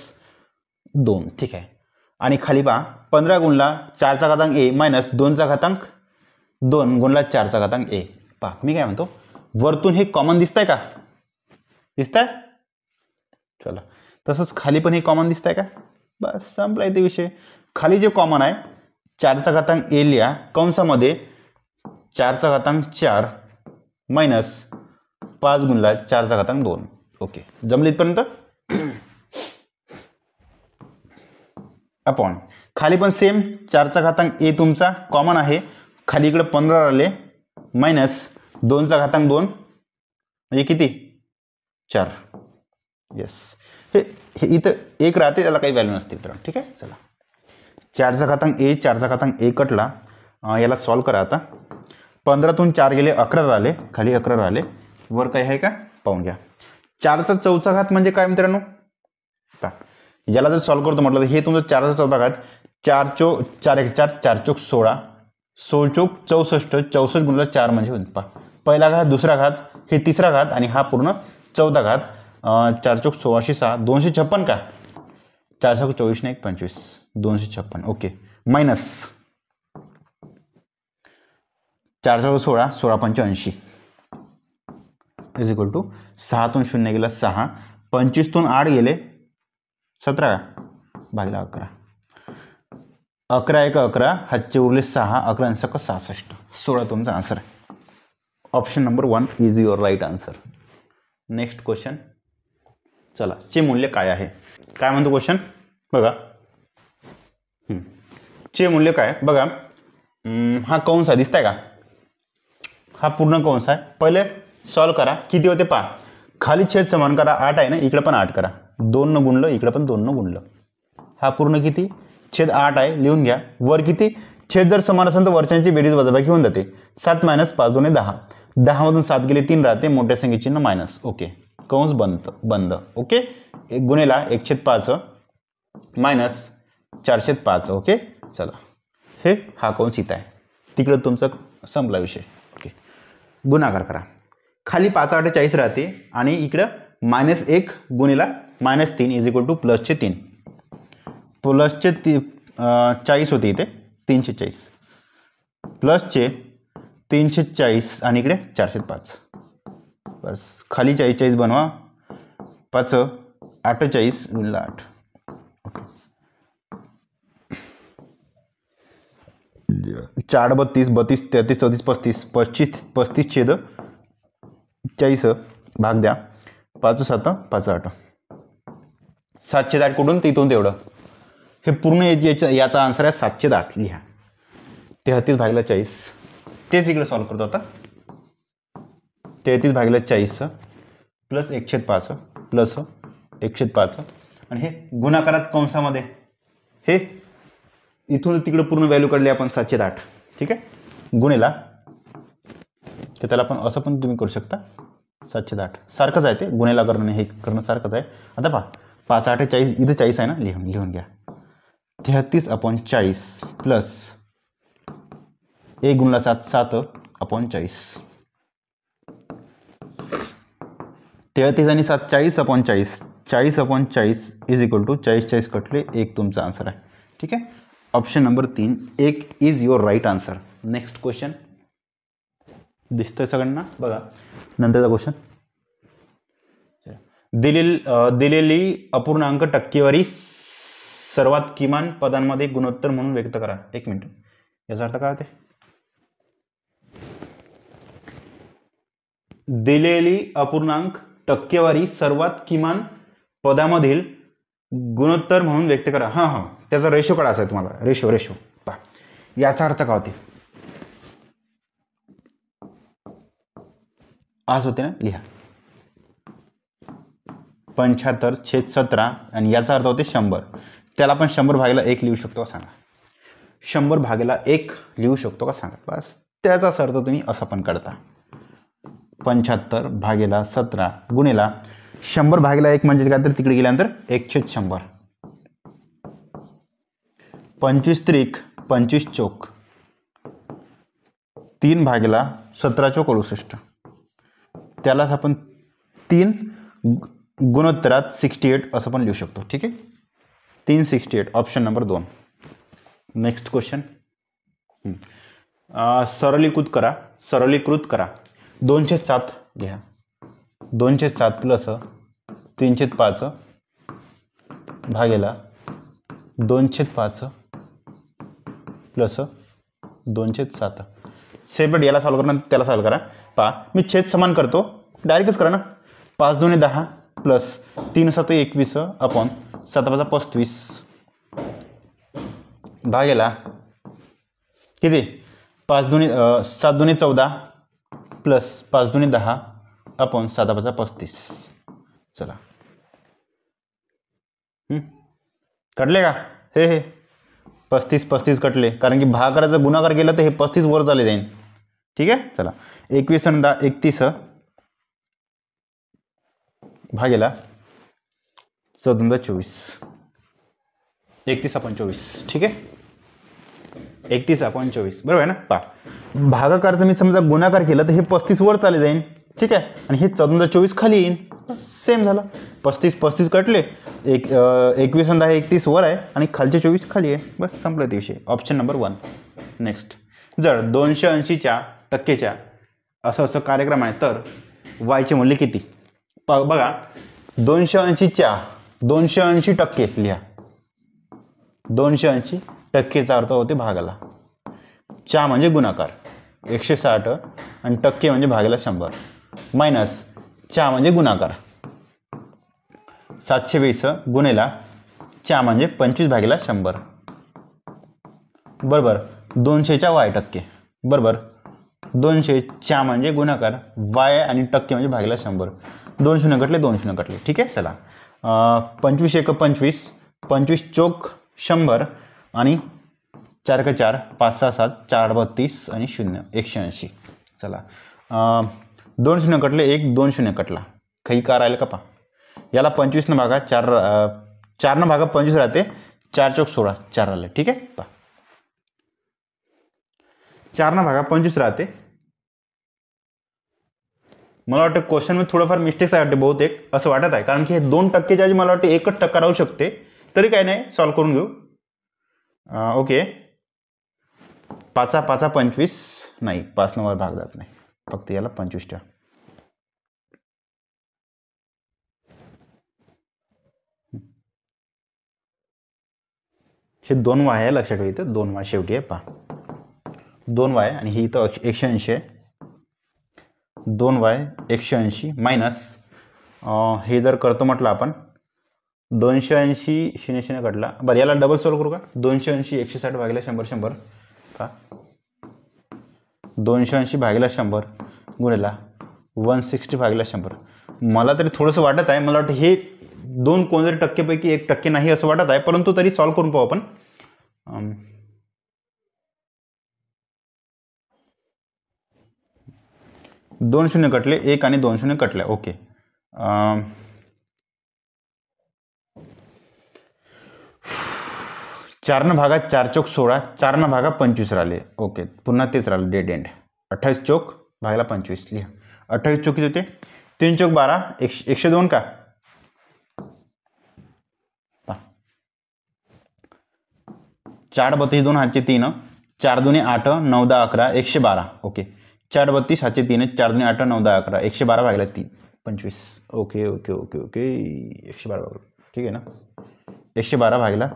2. ठीक आहे, आणि खाली पहा 15 गुणला 4 चा घातांक ए मायनस 2 चा घातांक 2 गुणला 4 चा घातांक ए. पहा मी काय म्हणतो, वरतून हे कॉमन दिसतंय का? दिसतंय? चला तसंच खाली पण हे कॉमन दिसतंय का? बस संपलाय ते विषय. खाली जे कॉमन आहे 4 चा घातांक ए लिहा कंसामध्ये 4 चा घातांक 4 मायनस 5 गुणला 4 चा घातांक 2. ओके, जमले इथपर्यंत? अपॉन खाली पण सेम 4 चा घातांक ए तुमचा कॉमन आहे, खाली इकडे 15 आले मायनस 2 चा घातांक 2 म्हणजे किती? 4. येस, हे इथं 1 राहते, त्याला काही व्हॅल्यू नसते तर. ठीक आहे, चला 4 चा घातांक ए, 4 चा घातांक ए कटला. याला सॉल्व करा. आता 15तून 4 गेले 11 राहिले, खाली 11 राहिले, वर काही आहे का पाहून घ्या. 4 चा चौथा घात म्हणजे काय मित्रांनो? याला जर सॉल्व करतो म्हटलं तर हे तुमचं 4 चा चौथा घात 4 चौक 4 1 4, 4 चौक 16, 16 चौक 64, 64 गुणिले 4 म्हणजे होईल. पहा पहिला घात, दुसरा घात, हे तिसरा घात आणि हा पूर्ण चौथा घात. 4 चौक 16 6, 256 का? 4 चौक 24 ने 1 25, 256. ओके, मायनस 4 चौक 16, 16 पंच 80 इज इक्वल टू 6तून 0 गेला 6, 25तून 8 गेले 17 भागिले 11. 11 1 11, हातचे उरले 6, 11 आणि 6 66, 16 तुमचा आन्सर आहे. Option number 1 is your right answer. Next question, चला चे मूल्य काय आहे? काय म्हणतो क्वेश्चन बघा. चे मूल्य काय बघा. हा कंस आहे, दिसताय का? हा पूर्ण कंस आहे. पहिले सॉल्व करा. किती होते पहा, खाली छेद समान करा. 8 आहे ना, इकडे पण 8 करा. 2 न गुणलं, इकडे पण 2 न गुणलं. हा पूर्ण किती? छेद 8 आहे, लिहून घ्या. वर किती? छेद जर समान असेल तर वरच्यांची बेरीज वजाबाकी होऊन जाते. 7 मायनस 5 2 10, 10 मधून 7 गेले 3 राहते, मोठ्या संख्येचे चिन्ह मायनस. ओके, कंस बंद. Okay, 1 गुणेला 1/5 minus 4/5. ओके, चला हे हा कंस इथं आहे, तिकडे तुमचं संपला विषय. ओके, गुणाकार करा. खाली 5 8 40 राहते आणि इकडं -1 गुणेला -3 इज इक्वल टू प्लसचे 3. प्लसचे 40 होते इथे, 340 प्लसचे 340 आणि इकडे 405. बस खाली 40 बनवा. 5 48 गुणिले 8. ओके, 4 32 32 33 34 35 25 35 छेद 40 भाग द्या 5 7 5 8 7/8 कुठून तिथून तेवढं हे पूर्ण याचा आन्सर आहे 7/8 लिहा 33 भागिले 40 तेच इकडे सॉल्व करतो आता 33 भागिले 40 प्लस 1/5 प्लस 1/5 आणि हे गुणाकारात कंसामध्ये हे इथून तिकडे पूर्ण व्हॅल्यू काढली आपण 7/8 ठीक आहे गुणेला तर त्याला आपण असं पण तुम्ही करू शकता 7/8 सारखंच आहे ते गुणेला करणं हे करणं सारखंच आहे आता पहा 5 8 40 इथे 40 आहे ना लिहून घ्या 33/40 प्लस 1 गुणला 7 7/40 33 आणि 7 40/40 40/40 इज इक्वल टू 40 कटले 1 तुमचा आन्सर आहे ठीक आहे option number 3 1 is your right answer next question दिसतंय सगळ्यांना बघा नंतरचा क्वेश्चन दिलेली अपूर्णांक टक्केवारी सर्वात किमान पदांमध्ये गुणोत्तर म्हणून व्यक्त करा 1 मिनिट याचा अर्थ काय होते दिलेली अपूर्णांक टक्केवारी सर्वात किमान पदामधील गुणोत्तर म्हणून व्यक्त करा हां हां त्याचा रेशो काढायचा आहे तुम्हाला रेशो पहा याचा अर्थ काय होते आज होते ना लिहा 75/17 आणि याचा अर्थ होते 100 त्याला आपण 100 भागिले 1 लिहू शकतो का सांगा 100 भागिले 1 लिहू शकतो का सांगा बस त्याचाच अर्थ तुम्ही असं पण काढता 75/17 गुणेला 100 भागिले 1 म्हणजे काय तर तिकडे गेल्यानंतर 1/100 25 त्रिक 25 चौक 3/17 चौक 68 त्यालाच आपण 3 गुणोत्तरात 68 असं पण लिहू शकतो ठीक आहे 368 ऑप्शन नंबर 2 नेक्स्ट क्वेश्चन सरलीकृत करा 2/7 घ्या 2/7 प्लस 3/5 भागेला 2/5 प्लस 2/7 सेपरेट याला सॉल्व करा त्याला सॉल्व करा पहा मी छेद समान करतो डायरेक्टच करा ना 5 2 10 प्लस 3 7 21 अपॉन 7 5 35 भागेला किती 5 2 7 2 14 प्लस 5 2 10 अपॉन 7 5 35 चला कटले का हे 35 कटले कारण की भागाकाराचा गुणाकार केला तर हे 35 वर चाले जाईल ठीक आहे चला 21 आणि 10 31 भागेला 14/24 31/24 ठीक आहे 31/24 बरोबर आहे ना पहा भागाकारचं मी समजा गुणाकार केला तर हे 35 वर चाले जाईल ठीक आहे आणि हे 14/24 खाली येईल सेम झालं 35 कटले 21 आणि 10 31 वर आहे आणि खालचे 24 खाली आहे बस संपलं ते विषय ऑप्शन नंबर 1 नेक्स्ट जर 280च्या टक्केच्या असं कार्यक्रम आहे तर वायचे मूल्य किती बघा 280% लिहा 280% अर्थ होते भागाला च्या म्हणजे गुणाकार 160 आणि टक्के म्हणजे भागाला 100 मायनस च्या म्हणजे गुणाकार 720 गुणेला च्या म्हणजे 25/100 बरोबर 200च्या y टक्के बरोबर 200 च्या म्हणजे गुणाकार y आणि टक्के म्हणजे भागिले 100 2 शून्य कटले 2 शून्य कटले ठीक आहे चला 25 1 25 25 चौक 100 आणि 4 1 4 5 6 7 4 32 आणि 0 180 चला 2 शून्य कटले 1 2 शून्य कटला काही का राहिलं का पा याला 25 न भागा 4 न भागा 25 राहते 4 चौक 16 4 राहिले ठीक आहे पा 4 न भागा 25 राहते मला वाटतं क्वेश्चन मध्ये थोडंफार मिस्टेक्स आहे वाटते बहुतेक असं वाटत आहे कारण की हे 2% च्या मला वाटतं 1% राहू शकते तरी काही नाही सॉल्व करून घेऊ ओके 5 5 25 नाही 5 न भाग जात नाही फक्त याला 25 ठेवा हे 2 वाय आहे लक्षात ठेवा इथं 2 वाय शेवटी आहे पहा 2y आणि ही इथं 180 आहे, 2y 180 मायनस हे जर करतो म्हटलं आपण 280 0 0 कटला, बरं याला डबल सॉल्व करू का, 280 160 भागिले 100 100 का 280 भागिले 100 गुणिला 160 भागिले 100. मला तरी थोडंसं वाटत आहे, मला वाटतं हे दोन कोणतरी टक्केपैकी 1% नाही असं वाटत आहे, परंतु तरी सॉल्व करून पाहू आपण. 2 शून्य कटले, 1 आणि 2 शून्य कटले. ओके, 4 भागात 4 चौक 16, 4 भागा 25 राहिले. ओके, पुन्हा तेच राहिलं डेड एंड. 28 चौक भागला 25 लिहा. 28 चौक किती होते, 3 चौक 12, 102 का 4 32 2 हातचे 3, 4 2 8 9 10 11 112. ओके, 4 32 हातचे 3, 4 2 8 9 10 11 112 भागला 3 25. ओके ओके ओके ओके 112 भागला, ठीक आहे ना, 112 भागला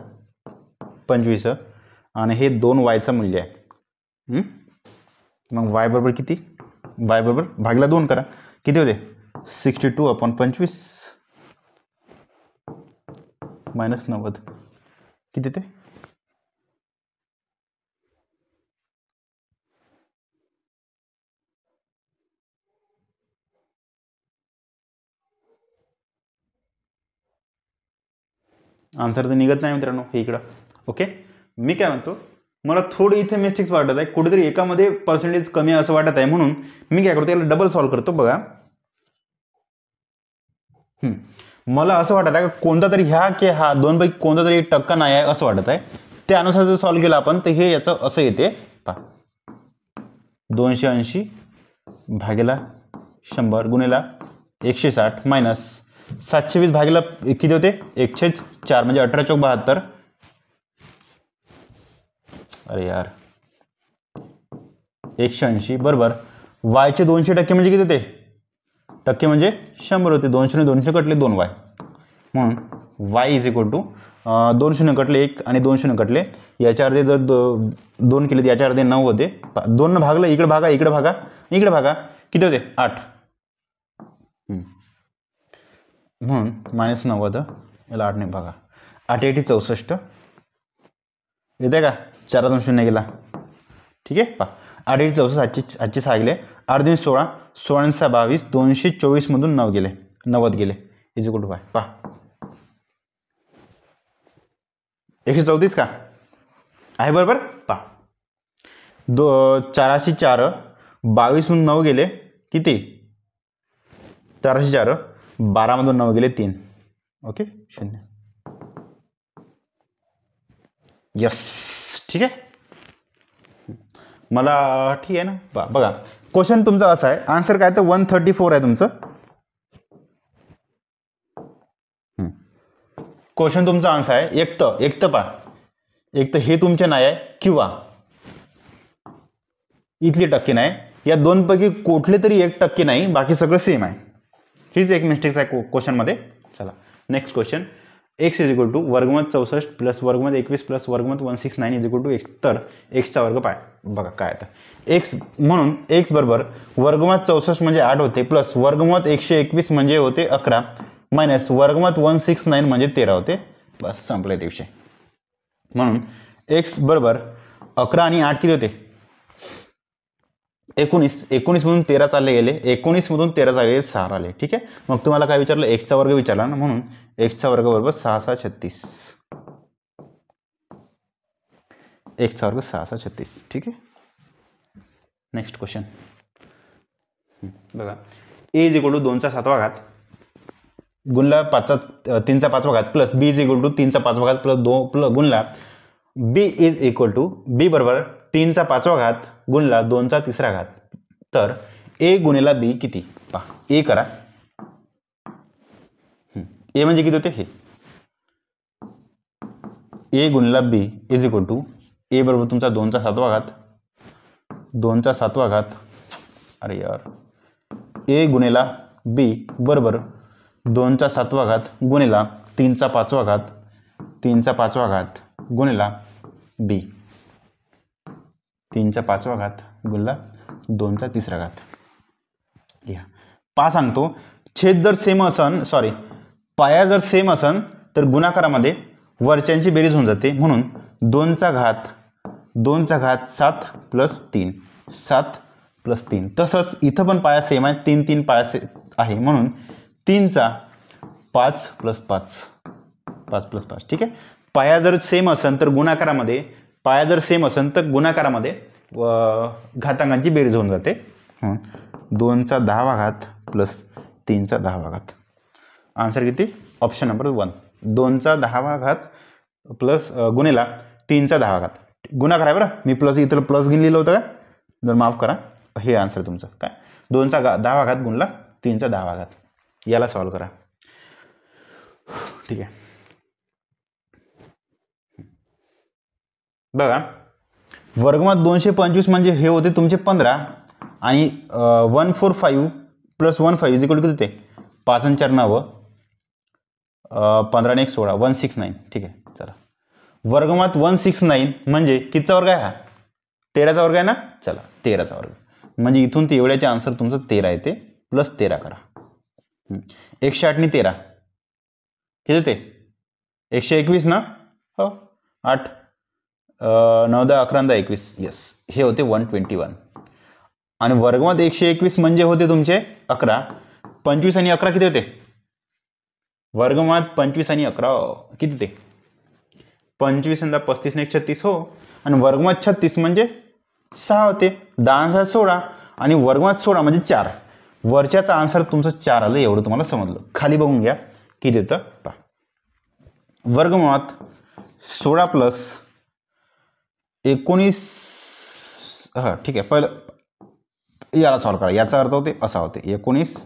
25 आणि हे 2 वायचं मूल्य आहे. मग वाय बरोबर किती, वाय बरोबर भागला 2 करा, किती होते 62/25 मायनस 90 किती ते आन्सर तर निघत नाही मित्रांनो हे इकडं. ओके, मी काय म्हणतो, मला थोडी इथे मिस्टेक्स वाटत आहे, कुठेतरी एकामध्ये पर्सेंटेज कमी असं वाटत आहे, म्हणून मी काय करतो याला डबल सॉल्व करतो. बघा मला असं वाटत आहे कोणता तरी ह्या की हा दोनपैकी कोणता तरी 1% नाही आहे असं वाटत आहे. त्यानुसार जर सॉल्व केलं आपण तर हे याचं असं येते पहा, 280 भागिला 100 गुणिला 160 मायनस 720 भागिला किती होते 104 म्हणजे 18 चौक 72. अरे यार 180 बरोबर वायचे 200% म्हणजे किती होते, टक्के म्हणजे 100 होते. 200 200 कटले 2y, म्हणून y इज इक्वल टू 2 शून्य कटले 1 आणि 2 शून्य कटले, याच्या अर्धे जर 2 केले तर याच्या अर्धे 9 होते. 2 भागलं, इकडे भागा इकडे भागा इकडे भागा, किती होते 8, म्हणून मायनस 90 याला 8 ने भागा, 8 8 64 येते का, 4 2 शून्य गेला, ठीक आहे. पहा 8 8 64 आजचे 6 गेले, 8 2 16 16 6 22 224 मधून 9 गेले 90 गेले इज इक्वल टू वाय. पहा 134 का आहे बरोबर. पहा 404 22 मधून 9 गेले किती, 404 12 मधून 9 गेले 3. ओके 0. यस ठीक आहे, मला ठीक आहे ना. बघा क्वेश्चन तुमचा असा आहे, आन्सर काय तर 134 आहे तुमचं. क्वेश्चन तुमचा आन्सर आहे एक तर पहा, एक तर हे तुमचे नाही आहे किंवा इथले टक्के नाही, या दोनपैकी कुठले तरी 1% नाही, बाकी सगळं सेम आहे. हीच एक मिस्टेक आहे क्वेश्चन मध्ये. चला next question, x is equal to वर्गमूळ 64 प्लस वर्गमूळ 21 प्लस वर्गमूळ 169 इज इक्वल टू x. तर x चा वर्ग पाय बघा काय आता x, म्हणून x बरोबर वर्गमूळ 64 म्हणजे 8 होते, प्लस वर्गमूळ 121 म्हणजे होते 11, मायनस वर्गमूळ 169 म्हणजे 13 होते. बस संपले ते विषय. म्हणून x बरोबर 11 आणि 8 किती होते 19, 19 मधून 13 चालले गेले, 19 मधून 13 चालले गेले 6 आले. ठीक आहे, मग तुम्हाला काय विचारलं, x चा वर्ग विचारला ना, म्हणून x चा वर्ग बरोबर 6 6 36, x चा वर्ग 6 6 36. ठीक आहे, नेक्स्ट क्वेश्चन बघा, a इज इक्वल टू 2 चा 7वा घात गुणला 3 चा 5वा घात plus b is equal to 3 चा 5वा घात प्लस 2 प्लस गुणला b is equal to b बरोबर 3 चा 5वा घात गुणला 2 चा 3रा घात. तर a गुणिला b किती पहा, a करा, a म्हणजे किती होते हे, a गुणिला b is equal to a बरोबर तुमचा 2 चा 7वा घात 2 चा 7वा घात, अरे यार a गुणिला b बरोबर 2 चा 7वा घात गुणिला 3 चा 5वा घात 3 चा 5वा घात गुणिला b. 3चा 5वा घात गुणला 2चा 3रा घात. लिहा. पा सांगतो छेद जर सेम असन पाया जर सेम असन तर गुणाकारामध्ये वरच्यांची बेरीज होऊन जाते, म्हणून 2चा घात 7 + 3 7 + 3. तसंच इथं पण पाया सेम आहे, 3 3 पाया आहे, म्हणून 3चा 5 + 5 5 + 5. ठीक आहे. पाया जर सेम असेल तर गुणाकारामध्ये घातांकांची बेरीज होऊन जाते. 2चा 10वा घात + 3चा 10वा घात. आन्सर किती? Option number 1. 2चा 10वा घात प्लस गुणेला 3चा 10वा घात. गुणाकार आहे बरं, मी प्लस इथं प्लस घेऊन लिहिलं होतं का, जर माफ करा. हे आन्सर तुमचं काय, 2चा 10वा घात गुणला 3चा 10वा घात. याला सॉल्व करा. ठीक आहे. बघा, वर्गमात 225 म्हणजे हे होते तुमचे 15 आणि 145 + 15 = किती ते 5 आणि 4 9 15 आणि 1 16 169. ठीक आहे. चला, वर्गमात 169 म्हणजे कितीचा वर्ग आहे हा? 13चा वर्ग आहे ना. चला, 13चा वर्ग म्हणजे इथून ते एवढ्याचे आन्सर तुमचं 13 येते. + 13 करा. 108 आणि 13 किती ते 121 ना. हो, 8 9 10 11 10 21. येस, हे होते 121. आणि वर्गमात 121 म्हणजे होते तुमचे 11. 25 आणि 11 किती होते? वर्गमात 25 आणि 11 किती ते 25 आणि 35 ने 36. हो, आणि वर्गमात 36 म्हणजे 6 होते. 10 आणि 6 16 आणि वर्गमात 16 म्हणजे 4. वरच्याचा आन्सर तुमचं 4 आलं, एवढं तुम्हाला समजलं. खाली बघून घ्या किती येतं पहा. वर्गमात 16 + 19. हां, ठीक आहे. पहिलं याला सॉल्व करा. याचा अर्थ होते असा होते 19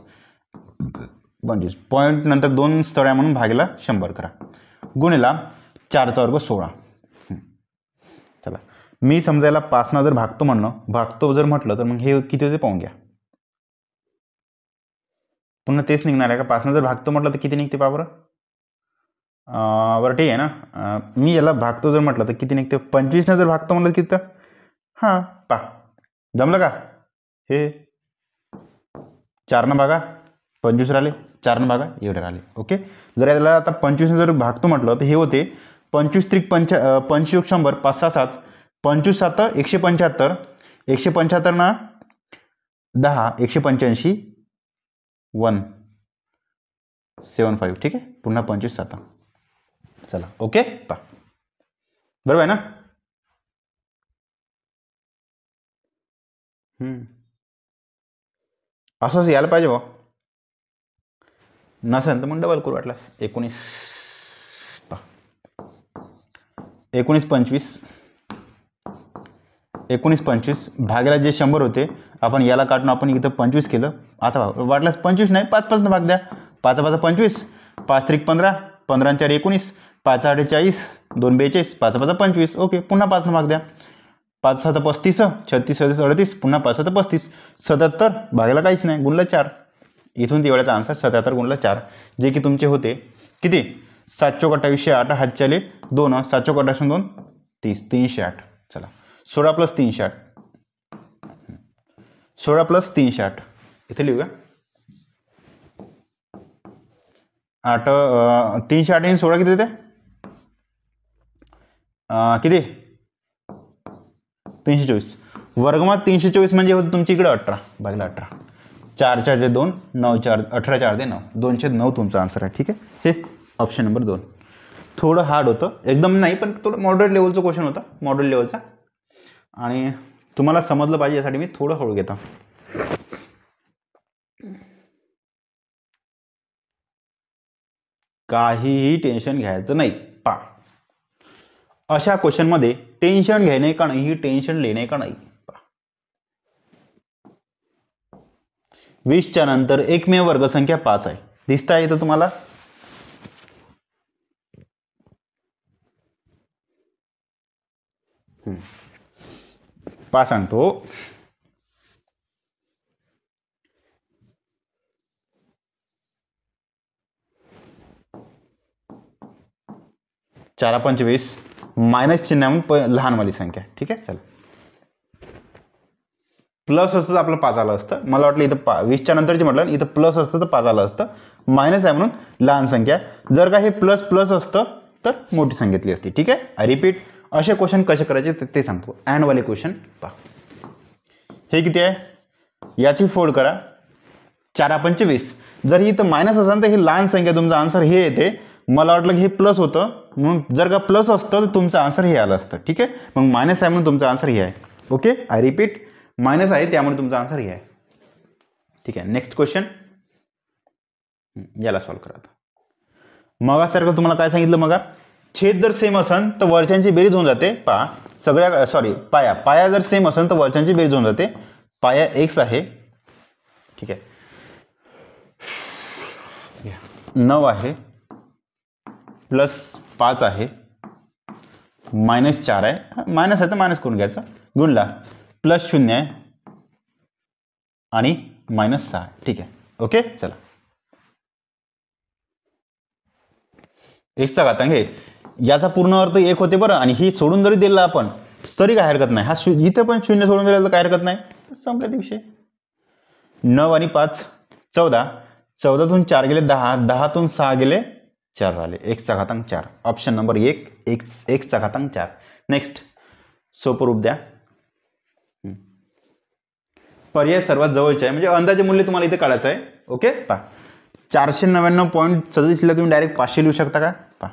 25 पॉईंट नंतर 2 स्थळ्या म्हणून भागीला 100 करा गुणिला 4चा वर्ग 16. चला, मी समजायला 5 जर भागतो जर म्हटलं तर मग हे किती होते पाहून घ्या. पुन्हा तेच निघणार आहे का? 5 जर भागतो म्हटलं तर किती निघते पहा बरं. बरं ठीक आहे ना. मी याला भागतो जर म्हटलं तर किती निघते? 25 जर भागतो म्हटलं किती तर हां पहा जमलं का? हे 4 भागा 25 राहिले, 4 भागा एवढे राहिले. ओके. जर याला आता 25 जर भागतो म्हटलं तर हे होते 25 त्रिक 25 100 5 6 7 25 7 175 175 ना 10 185 175. ठीक आहे. पुन्हा 25 7. चला, ओके. पहा बरोबर आहे ना. असंच यायला पाहिजे बा. नसेल तर मग डबल करू वाटल्यास. 19 19 25 19 25 भागायला जे 100 होते आपण याला काढून आपण इथं 25 केलं. आता वाटल्यास 25 नाही 5 5 भाग द्या. 5 5 25 5 त्रिक 15 15 आणि 4 19 5 8 40 2 42 5 5 25. ओके. पुन्हा 5 भाग द्या. 5 7 35 36 37 38 पुन्हा 5 7 35 77 भागायला काहीच नाही गुणला 4. इथून तेवढ्याचा आन्सर 77 गुणला 4 जे की तुमचे होते किती 7 चौक 28 8 हातचे आले 2 7 चौक 28 2 30 308. चला, 16 + 308 16 + 308 इथे लिहूया. 8 308 आणि 16 किती होते? किती 324. वर्गमात 324 म्हणजे होते तुमची इकडे 18 भागिले 18. 4 4 जे 2 9 4 18 4 दे 9 209 तुमचा आन्सर आहे. ठीक आहे. हे ऑप्शन नंबर 2. थोडं हार्ड होतं, एकदम नाही पण थोडं मॉडरेट लेवलचं क्वेश्चन होता, मॉडरेट लेवलचा. आणि तुम्हाला समजलं पाहिजे यासाठी मी थोडं हळू घेतो. काहीही टेन्शन घ्यायचं नाही. पा अशा क्वेश्चनमध्ये टेन्शन घेणे का नाही, ही टेन्शन लेणे का नाही. 20च्या नंतर एकमेव वर्गसंख्या 5 आहे. दिसता येतं तुम्हाला? पा सांगतो 4 25 मायनस चिन्ह लहानवाली संख्या. ठीक आहे. चला, प्लस असतं तर आपलं 5 आलं असतं. मला वाटलं इथं 20च्या नंतरची म्हटलं, इथं प्लस असतं तर 5 आलं असतं. मायनस आहे म्हणून लहान संख्या. जर का हे प्लस प्लस असतं तर मोठी संख्येतली असते. ठीक आहे. आय रिपीट, असे क्वेश्चन कसे करायचे ते सांगतो. अँडवाले क्वेश्चन पहा. हे किती आहे, याची फोड करा. 4 पंचे 20. जर ही इथं मायनस असेल तर ही लहान संख्या, तुमचा आन्सर हे येते. मला वाटलं की हे प्लस होतं म्हणून, जर का प्लस असतं तर तुमचं आन्सर हे आलं असतं. ठीक आहे. मग मायनस आहे म्हणून तुमचा आन्सर हे आहे. ओके. आय रिपीट, मायनस आहे त्यामुळे तुमचा आन्सर हे आहे. ठीक आहे. नेक्स्ट क्वेश्चन, याला सॉल्व्ह करा. मगासारखं तुम्हाला काय सांगितलं, मगा छेद जर सेम असेल तर वरच्यांची बेरीज होऊन जाते. पहा सगळ्या पाया जर सेम असेल तर वरच्यांची बेरीज होऊन जाते. पाया x आहे. ठीक आहे. 9 आहे प्लस 5 आहे मायनस 4 आहे. मायनस आहे तर मायनस करून घ्यायचा. गुणला प्लस 0 आहे आणि मायनस 6. ठीक आहे. ओके. चला, एकचा घातांक हे, याचा पूर्ण अर्थ 1 होते बरं. आणि ही सोडून जरी दिला आपण तरी काय हरकत नाही. हा इथे पण 0 सोडून दिला तर काय हरकत नाही. संपला ते विषय. 9 आणि 5 14. 14तून 4 गेले 10. 10तून 6 गेले 4 राहिले. एक्सचा घातांक 4. ऑप्शन नंबर 1, एक्सचा घातांक 4. नेक्स्ट, सोपं रूप द्या. पर्याय सर्वात जवळचे आहे म्हणजे अंदाजे मूल्य तुम्हाला इथे काढायचं आहे. ओके. पहा 499.37 ला तुम्ही डायरेक्ट 500 लिहू शकता का. पहा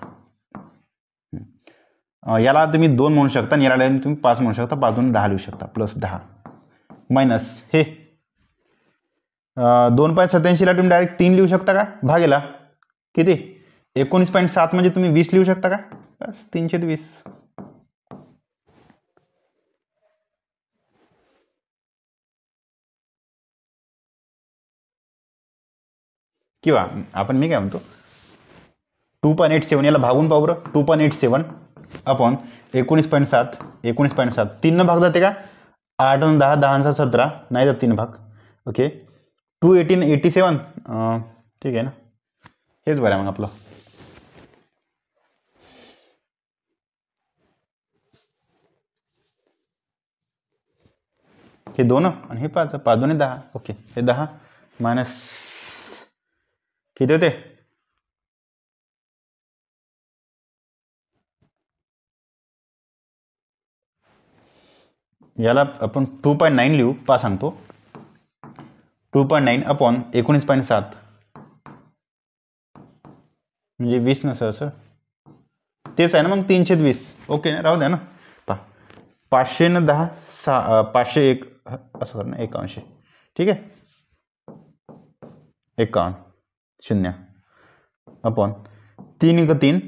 याला तुम्ही 2 म्हणू शकता आणि याला तुम्ही 5 म्हणू शकता. 5 10 लिहू शकता. प्लस 10 मायनस हे 2.87 ला तुम्ही डायरेक्ट 3 लिहू शकता का. भागेला किती 19.7 म्हणजे तुम्ही 20 लिहू शकता का. बस 320. किंवा आपण मी काय म्हणतो 2.87 याला भागून पाहू बरं. 2.87 अपॉन 19.7. 19.7 3 भाग जाते का. 8 आणि 10 10 17 नाही जात 3 भाग. ओके. 287. ठीक आहे ना. हेच बरं आहे मग आपलं. हे 2 आणि हे 5. 5 2 10. ओके. हे 10 मायनस किती होते. याला आपण 2.9 लिहू. पा सांगतो 2.9 अपॉन 19.7 म्हणजे 20 नसं असं तेच आहे ना मग 320. ओके राहू द्या ना. पहा 500 न 10 501 असं कर ना 51. ठीक आहे. 51 0 अपॉन 3 1 3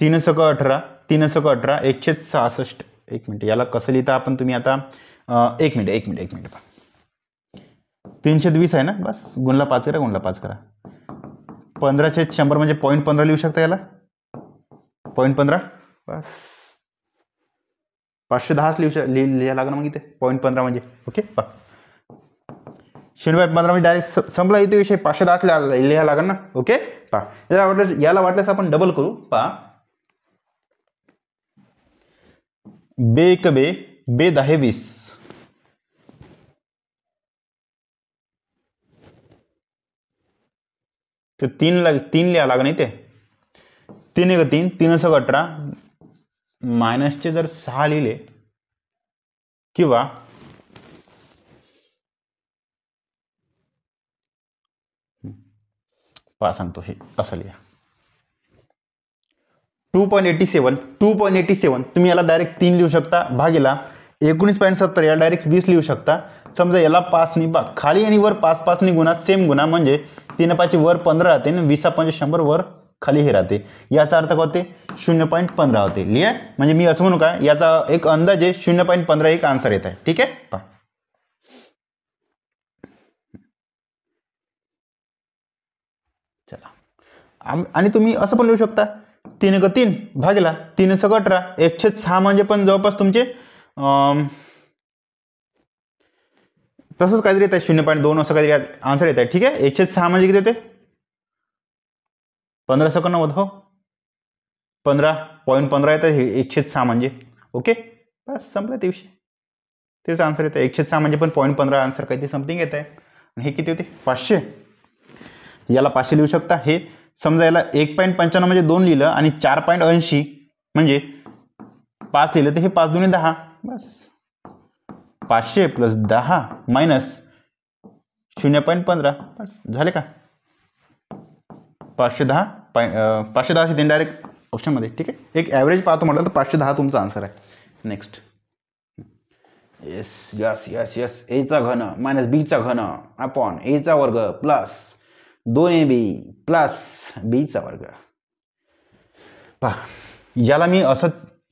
3 सक 18 3 सक 18 166. एक मिनिट याला कसं लिहिता आपण तुम्ही आता. एक मिनिट पहा 320 आहे ना. बस गुणला 5 करा. गुणला 5 करा. 15/100 म्हणजे 0.15 लिहू शकता याला. 0.15 बस 510 लिहायला लागणार मग इथे 0.15 म्हणजे. ओके. पहा 0.15 म्हणजे डायरेक्ट संपला इथे विषय. 510 लिहायला लागणार ना. ओके. पहा याला वाटल्यास आपण डबल करू. पहा बे 1 बे 10 20. तर 3 लिहा लागणार इथे. 3 1 3 3 सक 18 मायनसचे जर 6 लिहिले किंवा पहा सांगतो हे असं लिहा 2.87 तुम्ही याला डायरेक्ट 3 लिहू शकता. भागेला 19.70 याला डायरेक्ट 20 लिहू शकता. समजा याला 5 नि भाग खाली आणि वर 5 नि गुणा सेम गुणा म्हणजे 3 5 वर 15 राहते आणि 20 5 100 वर खाली हे राहते. याचा अर्थ काय होते 0.15 होते. लिहा म्हणजे मी असं म्हणू का याचा एक अंदाजे 0.15 एक आन्सर येत आहे. ठीक आहे. पहा चला आणि तुम्ही असं पण लिहू शकता 3 1 3 भागेला 3 सक 18 1/6 म्हणजे पण जवळपास तुमचे तसंच काहीतरी येत आहे 0.2 असं काहीतरी आन्सर येत आहे. ठीक आहे. 1/6 म्हणजे किती होते 15 सेकंद हो 15.15 येत आहे 1/6 म्हणजे. ओके. बस संपला ते विषय. तेच आन्सर येतं. 106 म्हणजे पण 0.15 आन्सर काही ते समथिंग येत आहे. आणि हे किती होते 500. याला 500 लिहू शकता. हे समजा याला 1.95 म्हणजे 2 लिहिलं आणि 4.80 म्हणजे 5 लिहिलं तर हे 5 दुणे 10. बस 500 प्लस 10 मायनस 0.15. बस झाले का. 510 510 येते डायरेक्ट ऑप्शनमध्ये. ठीक आहे. एक ॲव्हरेज पाहतो म्हटलं तर 510 तुमचा आन्सर आहे. Next. Yes yes yes yes. एचा घन मायनस बीचा घन अपॉन एचा वर्ग प्लस 2ab प्लस बीचा वर्ग. पहा याला मी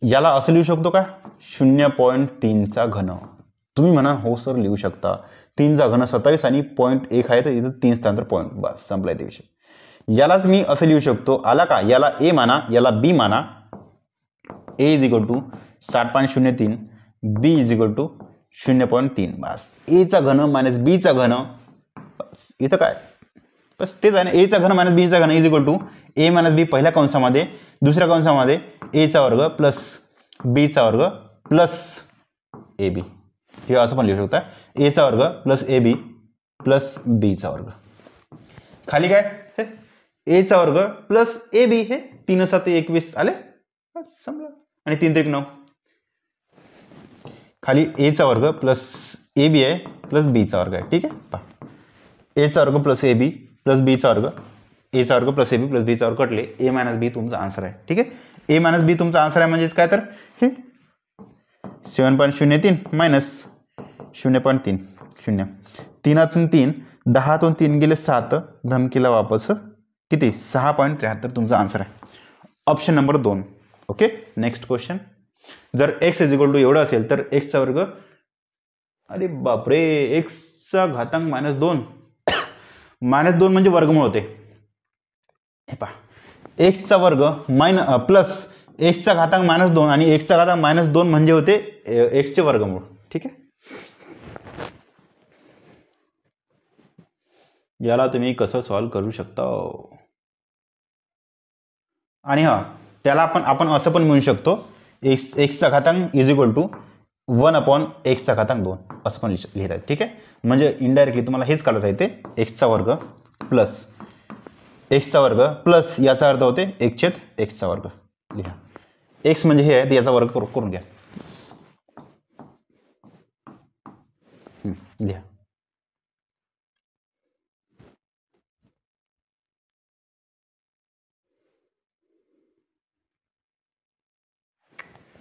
याला असं लिहू शकतो का 0.3चा घन. तुम्ही म्हणा हो सर लिहू शकता. 3चा घन 27 आणि 0.1 आहे तर इथं 3 स्थानांतर पॉईंट. बस संपलाय ते विषय. यालाच मी असं लिहू शकतो. आला का. याला ए माना याला बी माना. A is equal to 7.03 B is equal to 0.3. बस एचा घन मायनस बीचा घन. बस इथं काय बस तेच आहे ना. एचा घन मायनस बीचा घन is equal to A minus B पहिल्या कंसामध्ये दुसऱ्या कंसामध्ये एचा वर्ग प्लस बीचा वर्ग प्लस ए बी. किंवा असं पण लिहू शकता एचा वर्ग प्लस ए बी प्लस बीचा वर्ग. खाली काय एचा वर्ग प्लस ए बी. हे 3 7 21 आले. समजा आणि 3 3 9. खाली एचा वर्ग प्लस ए बी आहे प्लस बीचा वर्ग आहे. ठीक आहे. पहा एचा वर्ग प्लस ए बी प्लस बीचा वर्ग एचा वर्ग प्लस ए बी प्लस बीचा वर्ग कटले. ए मायनस बी तुमचा आन्सर आहे. ठीक आहे. ए मायनस बी तुमचा आन्सर आहे म्हणजेच काय तर हे 7.03 मायनस 0.3 0 3 3 10 3 गेले 7 धमकीला वापस किती 6.73 तुमचा आन्सर आहे. Option number 2. Okay. Next question. जर एक्स इज इक्वल टू एवढं असेल तर एक्सचा वर्ग अरे बापरे एक्सचा घातांक -2 -2 म्हणजे वर्गमूळ होते. हे पहा एक्सचा वर्ग प्लस एक्सचा घातांक -2 आणि एक्सचा घातांक -2 म्हणजे होते एक्सचे वर्गमूळ. ठीक आहे. याला तुम्ही कसं सॉल्व्ह करू शकता. आणि हा त्याला आपण असं पण म्हणू शकतो एक्सचा घातांक इज इक्वल टू 1 अपॉन एक्सचा घातांक 2 असं पण लिहिता येते. ठीक आहे. म्हणजे इनडायरेक्टली तुम्हाला हेच काढता येते एक्सचा वर्ग प्लस एक्सचा वर्ग प्लस याचा अर्थ होते 1/एक्सचा वर्ग. लिहा एक्स म्हणजे हे आहे तर याचा वर्ग करून घ्या. लिहा.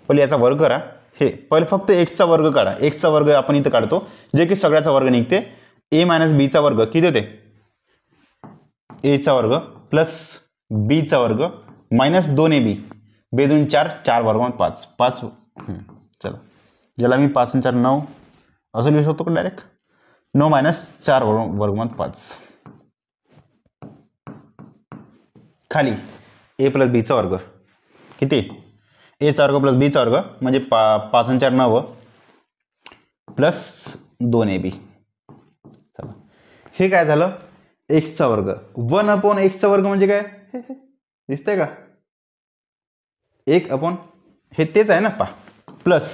पहिले याचा वर्ग करा. हे पहिले फक्त एक्सचा वर्ग काढा. एक्सचा वर्ग आपण इथं काढतो जे की सगळ्याचा वर्ग निघते. ए मायनस बीचा वर्ग किती होते एचा वर्ग प्लस बीचा वर्ग मायनस 2ab 2 2 4 4 वर्ग 5 5. चला ज्याला मी 5 4 9 असं लिहू शकतो का डायरेक्ट 9 मायनस 4 वर्ग 5. खाली ए प्लस बीचा वर्ग किती एचा वर्ग प्लस बीचा वर्ग म्हणजे 5 4 9 प्लस 2ab. चला हे काय झालं एक्सचा वर्ग 1 अपॉन एक्सचा वर्ग म्हणजे काय दिसतंय का 1 अपॉन हे तेच आहे ना पहा प्लस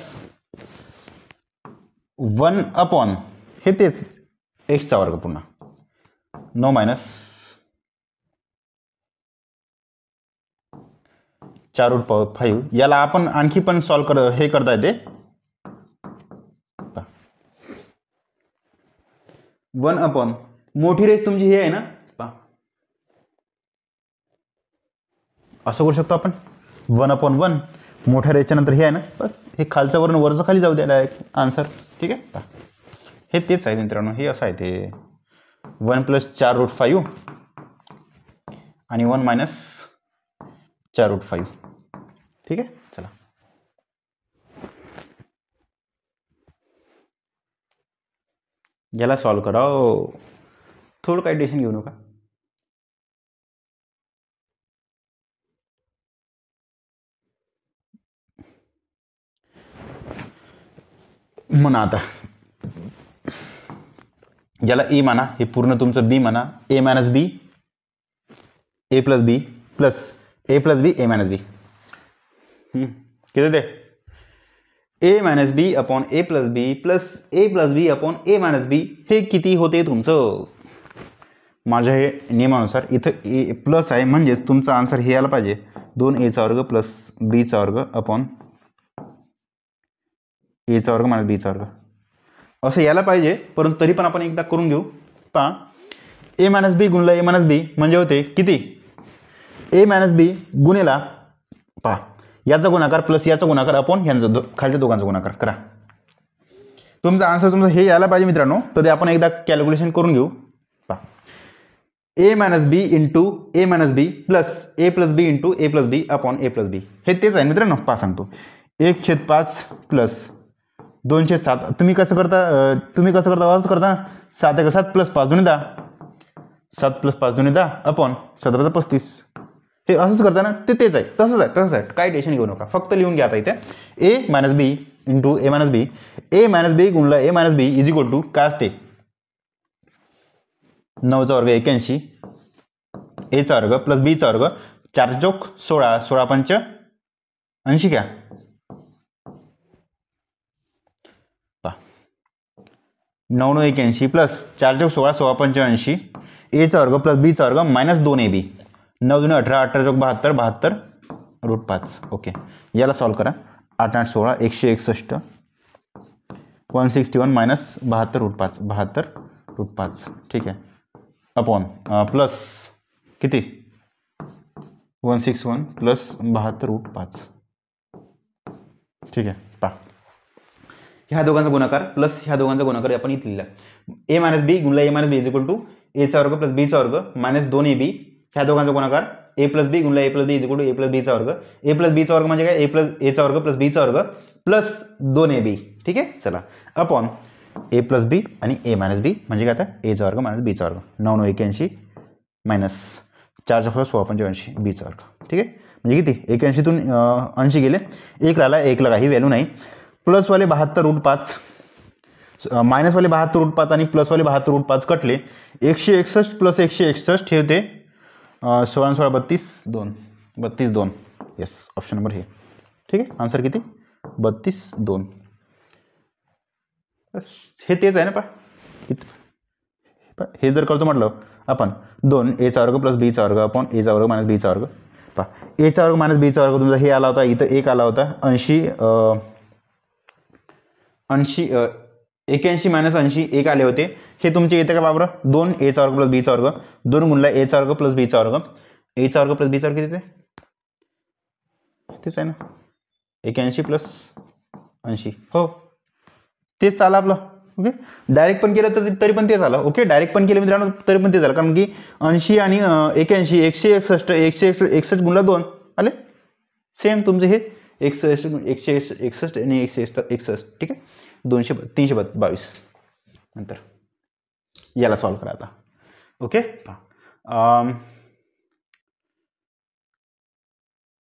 1 अपॉन हे तेच एक्सचा वर्ग पुन्हा 9 मायनस 4√5. याला आपण आणखी पण सॉल्व्ह हे करता येते. 1 अपॉन मोठी रेस तुमची हे आहे ना पहा असं करू शकतो आपण 1 अपॉन 1 मोठ्या रेसच्या नंतर हे आहे ना बस हे खालचं वरून वरचं खाली जाऊ द्या डायरेक्ट आन्सर. ठीक आहे. पहा हे तेच आहे मित्रांनो. हे असं आहे ते 1 प्लस 4√5 आणि 1 मायनस 4√5. ठीक आहे. चला याला सॉल्व्ह करा. थोडं काही टेन्शन घेऊ नका. म्हणा आता याला ए माना हे पूर्ण तुमचं बी म्हणा ए minus B A plus B plus A plus B A minus बी किती ते ए मायनस बी अपॉन ए प्लस बी प्लस ए प्लस बी अपॉन ए मायनस बी हे किती होते तुमचं? माझ्या हे नियमानुसार इथं ए प्लस आहे म्हणजेच तुमचा आन्सर हे यायला पाहिजे 2a वर्ग प्लस बीचा वर्ग अपॉन एचा वर्ग मायनस बीचा वर्ग असं यायला पाहिजे, परंतु तरी पण आपण एकदा करून घेऊ. पहा ए मायनस बी गुणला ए मायनस बी म्हणजे होते किती? ए मायनस बी गुणेला पहा याचा गुणाकार प्लस याचा गुणाकार अपॉन ह्यांचा खालच्या दोघांचा गुणाकार करा. तुमचा आन्सर तुमचं हे यायला पाहिजे मित्रांनो. तरी आपण एकदा कॅल्क्युलेशन करून घेऊ. पहा ए minus B into A minus B plus A plus B into A plus B upon A plus बी हे तेच आहे मित्रांनो. पहा सांगतो 1/5 प्लस 2/7. तुम्ही कसं करता असं करता 7 × 7 प्लस 5 × 10 7 प्लस 5 × 10 अपॉन 7 × 35 हे असंच करता ना. ते तेच आहे, तसंच आहे काही टेन्शन घेऊ नका. फक्त लिहून घ्या आता इथे A minus B into A minus B. A minus B गुणला A minus B is equal to काय असते? 9चा वर्ग 81 एचा वर्ग प्लस बीचा वर्ग 4 चौक 16 16 पंच 80 घ्या. 9 9 81 प्लस 4 चौक 16 16 पंच 80 एचा वर्ग प्लस बीचा वर्ग मायनस 2ab 9 2 18 18 चौक 72 72 √5. ओके याला सॉल्व करा. 8 8 16 161 161 मायनस 72 √5 72 √5 ठीक आहे अपॉन प्लस किती 161 प्लस 72 √5 ठीक आहे. पहा ह्या दोघांचा गुणाकार प्लस ह्या दोघांचा गुणाकार आपण इथे लिहिला. ए मायनस बी गुणला A minus B is equal to एचा वर्ग प्लस बीचा वर्ग मायनस 2ab ह्या दोघांचा गुणाकार ए प्लस बी गुणला A plus B is equal to A plus बीचा वर्ग. ए प्लस बीचा वर्ग म्हणजे काय? ए प्लस एचा वर्ग प्लस बीचा वर्ग प्लस 2ab ठीक आहे. चला अपॉन ए प्लस बी आणि ए मायनस बी म्हणजे काय? आता एचा वर्ग मायनस बीचा वर्ग 9 9 81 मायनस 4 16 16 85 बीचा वर्ग ठीक आहे. म्हणजे किती 81तून 80 गेले 1 राहिला 1 ला काही व्हॅल्यू नाही. प्लसवाले 72 √5 मायनसवाले 72 √5 आणि प्लसवाले 72 √5 कटले 161 प्लस 161 हे होते 16 16 32 2 32 2 येस ऑप्शन नंबर हे ठीक आहे. आन्सर किती 32 2 हे तेच आहे ना. पहा हे जर करतो म्हटलं आपण 2 एचा वर्ग प्लस बीचा वर्ग अपॉन एचा वर्ग मायनस बीचा वर्ग. पहा एचा वर्ग मायनस बीचा वर्ग तुमचा हे आला होता इथं 1 आला होता 81 मायनस 80 1 आले होते. हे तुमचे येते का बाबरा 2 एचा वर्ग प्लस बीचा वर्ग 2 गुणला एचा वर्ग प्लस बीचा वर्ग एचा वर्ग प्लस बीचा वर्ग किती तेच आहे ना 81 प्लस 80 हो तेच आलं आपलं. ओके डायरेक्ट पण केलं तर तरी पण तेच आलं. ओके डायरेक्ट पण केलं मित्रांनो तरी पण तेच आलं कारण की 80 आणि 81 161 161 गुणला 2 आले सेम तुमचे हे 161 आणि 161 ठीक आहे 322 नंतर याला सॉल्व करा आता. Okay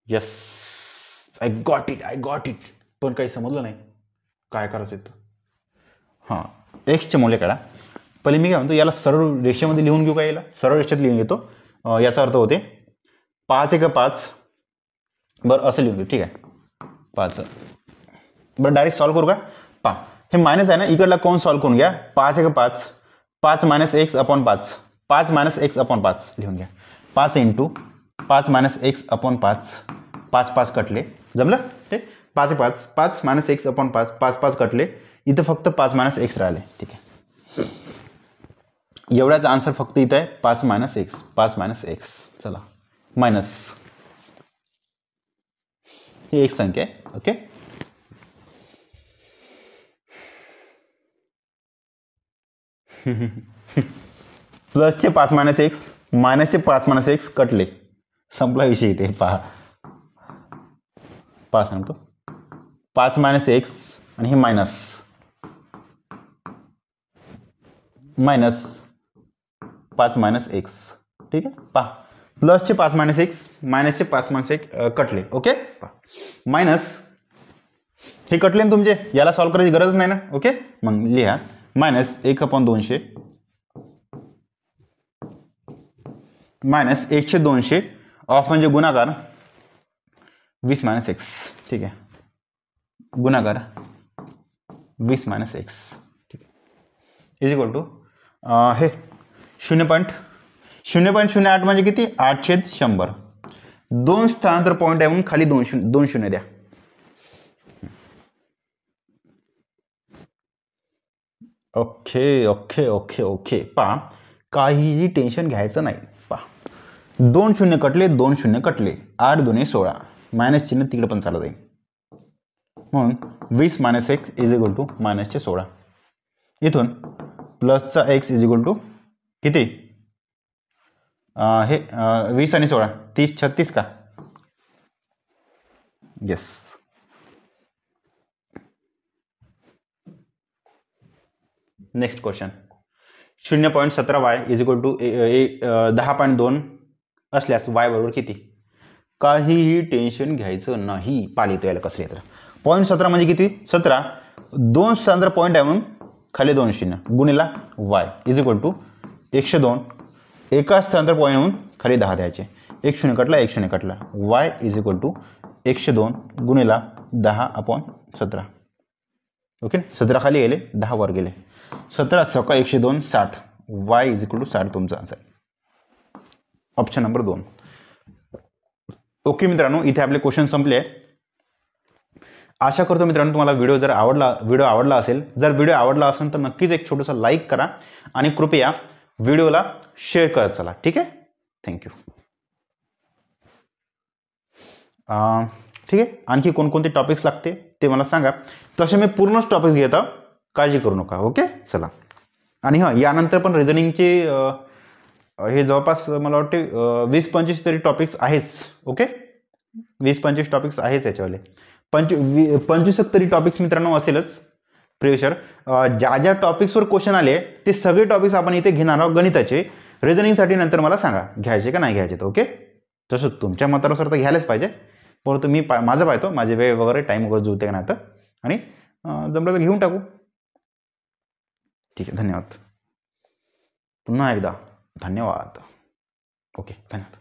yes I got it पण काही समजलं नाही काय करायचं आहे. हां एक्सचे मूल्य काढा. पहिले मी काय म्हणतो याला सरळ रेषेमध्ये लिहून घेऊ का? याला सरळ रेषेत लिहून घेतो. याचा अर्थ होते 5 1 5 बरं असं लिहून घेऊ ठीक आहे 5 बरं डायरेक्ट सॉल्व करू का? पहा हे मायनस आहे ना इकडला कोण सॉल्व करून घ्या. 5 1 5 5 minus x upon 5 5 minus x upon 5 लिहून घ्या. 5 इंटू 5 मायनस x अपॉन 5 5 5 कटले जमलं ते 5 5 5 मायनस x अपॉन 5 5 5 कटले इथं फक्त 5 मायनस x राहिले ठीक आहे. एवढाच आन्सर फक्त इथं आहे 5 मायनस x 5 मायनस x. चला मायनस ही एक संख्या आहे. ओके प्लसचे 5 मायनस x मायनसचे 5 मायनस x कटले संपला विषय इथे. पहा सांगतो 5 मायनस x आणि हे मायनस मायनस 5 मायनस x ठीक आहे. पहा प्लसचे 5 मायनस x मायनसचे 5 मायनस x कटले. ओके मायनस हे कटले ना तुमचे याला सॉल्व करायची गरज नाही ना. ओके मग लिहा मायनस 1/200 मायनस 1/200 ऑफ म्हणजे गुणाकार 20 मायनस x ठीक आहे. गुणाकार 20 - x, ठीक आहे, इज इक्वल टू हे 0.08 म्हणजे किती, 8/100. 2 स्थानांतर पॉईंट आहे म्हणून खाली 2 शून्य द्या. Okay okay okay okay. पहा, काहीही टेन्शन घ्यायचं नाही. पहा, 2 शून्य कटले, 2 शून्य कटले, 8 2 16, मायनस चिन्ह तिकडे पण चालत जाईल, म्हणून 20 - x इज इक्वल टू -16. इथून प्लसचा x इज इक्वल टू किती, हे 20 आणि 16 30 36 का, yes. Next question, 0.17y is equal to 10.2 असल्यास y बरोबर किती. काहीही टेन्शन घ्यायचं नाही. पालितो याला कसले तर 0.17 म्हणजे किती, 17, 2 स्थानांतर पॉईंट आहे म्हणून खाली 2 शून्य गुणिला y इज इक्वल टू 102, एका स्थानांतर पॉईंट म्हणून खाली 10 द्यायचे, 1 शून्य कटला 1 शून्य कटला, y इज इक्वल टू 102 गुणिला 10/17. ओके, 17 खाली गेले, 10 वर गेले, 17 सका 102 60, y इज इक्वल टू 60 तुमचा आन्सर, ऑप्शन नंबर 2. ओके मित्रांनो, इथे आपले क्वेश्चन संपले. आशा करतो मित्रांनो तुम्हाला व्हिडिओ आवडला असेल. जर व्हिडिओ आवडला असेल तर नक्कीच एक छोटासा लाईक करा आणि कृपया व्हिडिओला शेअर करत चला. ठीक आहे, थँक्यू. ठीक आहे, आणखी कोणकोणते टॉपिक्स लागते ते मला सांगा. तसे मी पूर्णच टॉपिक्स घेतो, काळजी करू नका. ओके, चला. आणि हां, यानंतर पण रिझनिंगचे हे जवळपास मला वाटते 20-25 तरी टॉपिक्स आहेच. ओके, 20-25 टॉपिक्स आहेच याच्यावाले. 25 तरी टॉपिक्स मित्रांनो असेलच प्रिव्हियस. ज्या ज्या टॉपिक्सवर क्वेश्चन आले ते सगळे टॉपिक्स आपण इथे घेणार आहोत गणिताचे. रिझनिंगसाठी नंतर मला सांगा घ्यायचे का नाही घ्यायचे. ओके, तसं तुमच्या मतानुसार तर घ्यायलाच पाहिजे, परंतु मी माझं पाहतो माझे वेळ वगैरे टाईम वगैरे जुळते का नाही तर, आणि जमलं तर घेऊन टाकू. ठीक आहे, धन्यवाद. पुन्हा एकदा धन्यवाद. ओके, धन्यवाद.